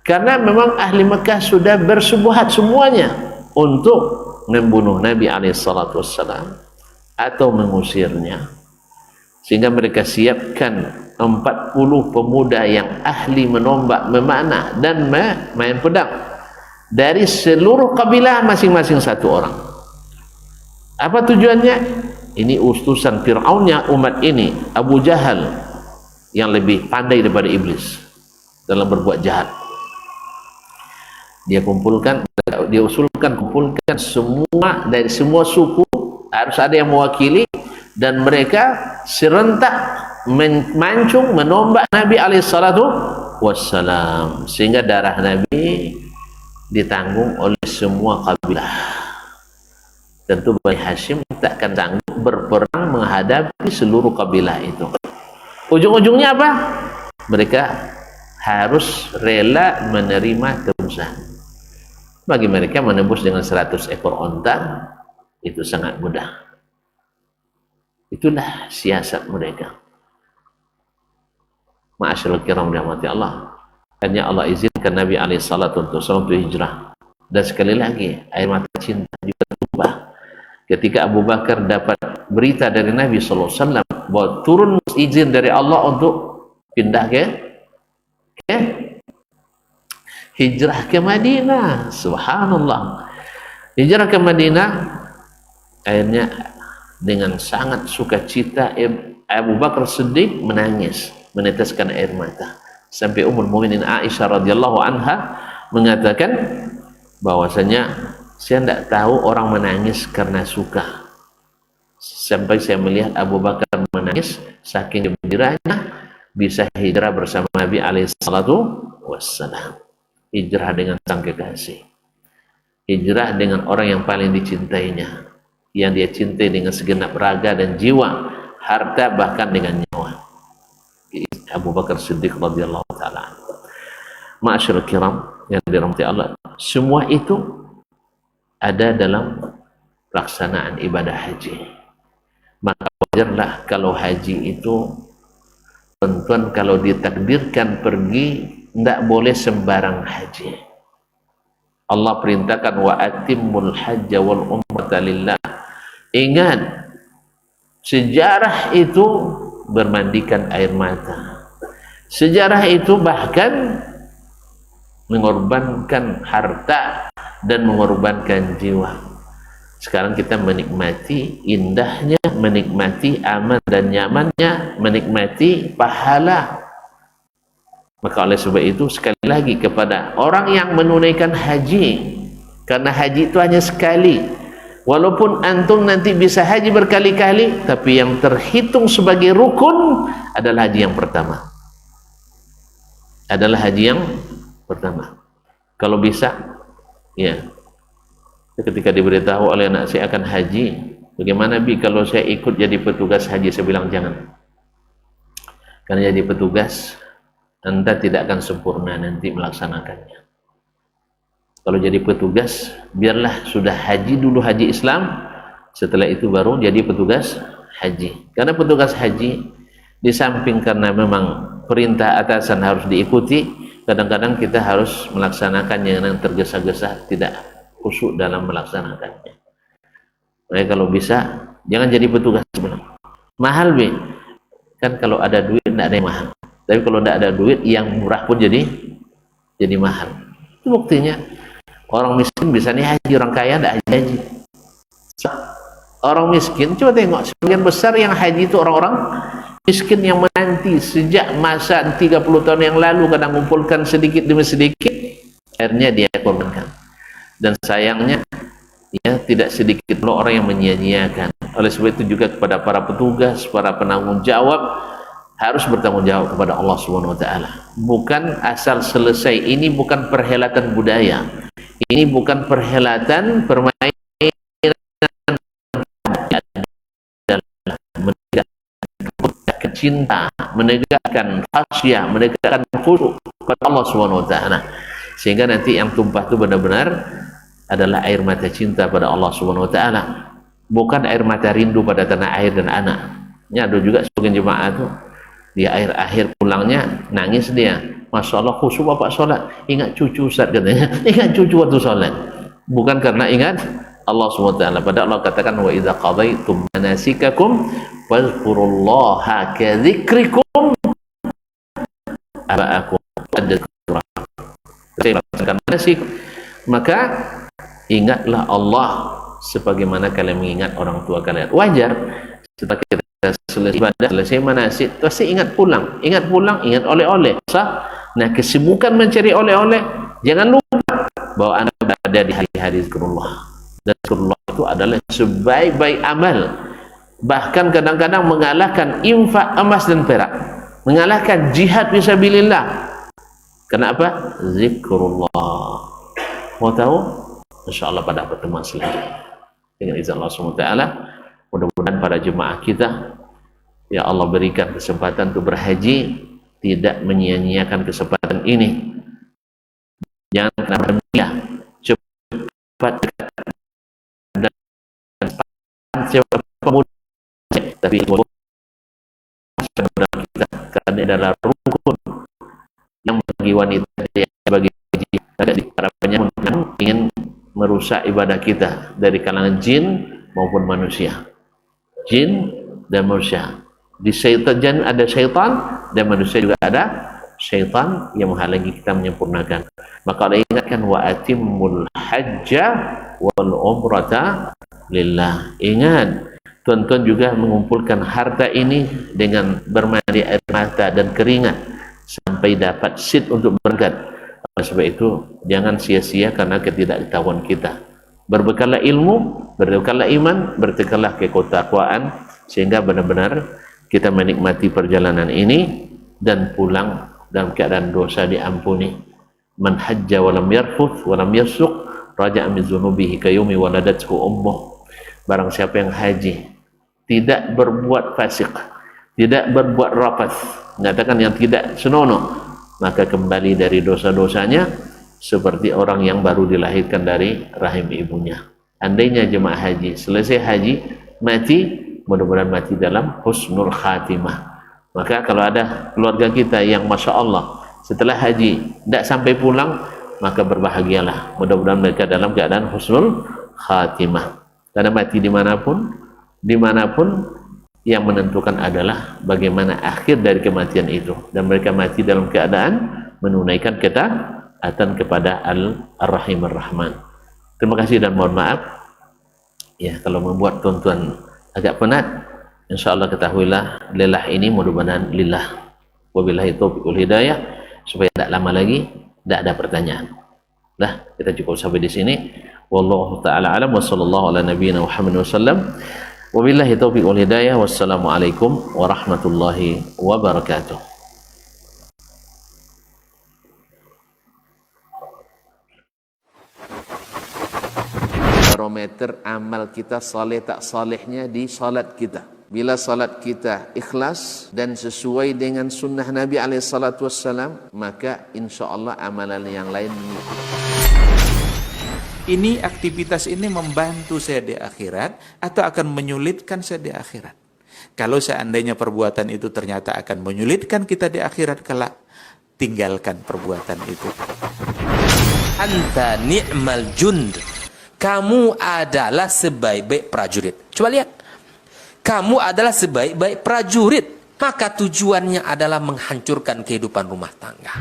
karena memang ahli Mekah sudah bersubuhat semuanya untuk membunuh Nabi SAW atau mengusirnya, sehingga mereka siapkan 40 pemuda yang ahli menombak, memanah dan main pedang dari seluruh kabilah, masing-masing satu orang. Apa tujuannya? ini utusan Fir'aunnya umat ini, Abu Jahal, yang lebih pandai daripada iblis dalam berbuat jahat. Dia usulkan kumpulkan semua dari semua suku, harus ada yang mewakili, dan mereka serentak memancung, menombak Nabi alaihissalatu wassalam, sehingga darah Nabi ditanggung oleh semua kabilah. Tentu Bani Hashim takkan sanggup berperang menghadapi seluruh kabilah itu. Ujung-ujungnya apa? Mereka harus rela menerima tebusan. Bagi mereka menembus dengan 100 ekor onta itu sangat mudah. Itulah siasat mereka. Ma'asyiral kiram dirahmati Allah. Hanya Allah izinkan Nabi alaihissalatu wassalam untuk hijrah. Dan sekali lagi, air mata cinta juga berubah. Ketika Abu Bakar dapat berita dari Nabi SAW bahwa turun izin dari Allah untuk pindah ke hijrah ke Madinah. Subhanallah. Hijrah ke Madinah, akhirnya dengan sangat sukacita Abu Bakar Siddiq menangis, meneteskan air mata, sampai Ummul Mukminin Aisyah radhiyallahu anha mengatakan bahwasanya saya tidak tahu orang menangis karena suka, sampai saya melihat Abu Bakar menangis saking gembiranya bisa hijrah bersama Nabi alaihissalatu wassalam. Hijrah dengan sang kekasih, hijrah dengan orang yang paling dicintainya, yang dia cintai dengan segenap raga dan jiwa, harta, bahkan dengan nyawa. Abu Bakar Siddiq radhiyallahu ta'ala. Ma'asyiral kiram yang dirahmati Allah, semua itu ada dalam pelaksanaan ibadah haji. Maka wajarlah kalau haji itu, tuan-tuan, kalau ditakdirkan pergi, tidak boleh sembarang haji. Allah perintahkan wa atimmul hajja wal umrata lillah. Ingat, sejarah itu bermandikan air mata. Sejarah itu bahkan mengorbankan harta dan mengorbankan jiwa. Sekarang kita menikmati indahnya, menikmati aman dan nyamannya, menikmati pahala. Maka oleh sebab itu, sekali lagi kepada orang yang menunaikan haji, karena haji itu hanya sekali, walaupun antum nanti bisa haji berkali-kali, tapi yang terhitung sebagai rukun adalah haji yang pertama. Adalah haji yang pertama. Kalau bisa, ya, ketika diberitahu oleh anak saya akan haji, bagaimana Bi kalau saya ikut jadi petugas haji? Saya bilang jangan, karena jadi petugas Anda tidak akan sempurna nanti melaksanakannya. Kalau jadi petugas, biarlah sudah haji dulu, haji Islam, setelah itu baru jadi petugas haji. Karena petugas haji, di samping karena memang perintah atasan harus diikuti, kadang-kadang kita harus melaksanakannya dengan tergesa-gesa, tidak khusyuk dalam melaksanakannya. Makanya kalau bisa, jangan jadi petugas sebenarnya. Mahal, Bi. Kan kalau ada duit, tidak ada yang mahal. Tapi kalau tidak ada duit, yang murah pun jadi mahal. Itu buktinya orang miskin bisa nih haji, orang kaya tidak haji. Orang miskin, coba tengok, sebagian besar yang haji itu orang-orang miskin yang menanti sejak masa 30 tahun yang lalu, kadang mengumpulkan sedikit demi sedikit, akhirnya dia korbankan. Dan sayangnya, ya, tidak sedikit pula orang yang menyia-nyiakan. Oleh sebab itu juga kepada para petugas, para penanggung jawab, harus bertanggung jawab kepada Allah Subhanahu wa taala. Bukan asal selesai. Ini bukan perhelatan budaya. Ini bukan perhelatan permainan, menegakkan cinta, menegakkan khasyah, menegakkan khusyuk kepada Allah Subhanahu wa taala. Sehingga nanti yang tumpah itu benar-benar adalah air mata cinta pada Allah Subhanahu wa taala. Bukan air mata rindu pada tanah air dan anak. Ini ada juga sebagian jemaah itu, di akhir pulangnya nangis dia, Masya Allah khusyuk bapak sholat, ingat cucu Ustaz katanya, ingat cucu waktu sholat, bukan karena ingat Allah SWT. Padahal Allah katakan wa idza qadaitum manasikakum fadhkurullaha kadzikrikum aba'akum. Melaksanakan manasik, maka ingatlah Allah sebagaimana kalian mengingat orang tua kalian. Wajar setelah kita selesai ibadah, selesai manasik, pasti ingat pulang, ingat oleh-oleh. Nah, kesibukan mencari oleh-oleh, jangan lupa bahwa Anda berada di hari-hari zikrullah. Dan zikrullah itu adalah sebaik-baik amal, bahkan kadang-kadang mengalahkan infak emas dan perak, mengalahkan jihad fisabilillah. Kenapa? Zikrullah. Mau tahu? InsyaAllah pada pertemuan selanjutnya dengan izin Allah SWT. Mudah-mudahan para jemaah kita, ya Allah berikan kesempatan untuk berhaji, tidak menyia-nyiakan kesempatan ini. Jangan berhenti, cepat dan cepat pemuda, tapi kita karena adalah rukun yang bagi wanita, bagi para penyanyi ingin merusak ibadah kita dari kalangan jin maupun manusia. Jin dan manusia. Di syaitan ada syaitan, dan manusia juga ada syaitan yang menghalangi kita menyempurnakan. Maka Allah ingatkan, wa atimmul hajja wal umrata lillah. Ingat, tuan-tuan juga mengumpulkan harta ini dengan bermandi air mata dan keringat sampai dapat seat untuk berangkat. Oleh sebab itu, jangan sia-sia karena ketidaktahuan kita. Berbekallah ilmu, berbekallah iman, berbekallah ketakwaan, sehingga benar-benar kita menikmati perjalanan ini dan pulang dalam keadaan dosa diampuni. Man hajja wa lam yarfuth wa lam yafsuq raja'a min dzunubihi kayumi waladathu ummuh. Barang siapa yang haji tidak berbuat fasik, tidak berbuat rafath, mengatakan yang tidak senonoh, maka kembali dari dosa-dosanya seperti orang yang baru dilahirkan dari rahim ibunya. Andainya jemaah haji selesai haji mati, mudah-mudahan mati dalam husnul khatimah. Maka kalau ada keluarga kita yang Masya Allah setelah haji tidak sampai pulang, maka berbahagialah, mudah-mudahan mereka dalam keadaan husnul khatimah. Karena mati dimanapun yang menentukan adalah bagaimana akhir dari kematian itu, dan mereka mati dalam keadaan menunaikan ketaatan kepada Ar-Rahim Ar-Rahman. Terima kasih dan mohon maaf ya kalau membuat tuan-tuan agak penat. InsyaAllah ketahuilah lillah ini mudah-mudahan lillah. Wabillahi taufiq wal hidayah. Supaya tidak lama lagi tidak ada pertanyaan. Dah, kita cukup sampai di sini. Wallahu taala alam wa sallallahu ala nabiyyina Muhammad wasallam. Wabillahi taufiq wal hidayah. Wassalamualaikum warahmatullahi wabarakatuh. Barometer amal kita saleh tak salehnya di salat kita. Bila salat kita ikhlas dan sesuai dengan sunnah Nabi SAW, maka insya Allah amalan yang lain.
Ini aktivitas ini membantu saya di akhirat atau akan menyulitkan saya di akhirat? Kalau seandainya perbuatan itu ternyata akan menyulitkan kita di akhirat kelak, tinggalkan perbuatan itu.
Anta ni'mal jund. Kamu adalah sebaik-baik prajurit. Coba lihat. Kamu adalah sebaik-baik prajurit. Maka tujuannya adalah menghancurkan kehidupan rumah tangga.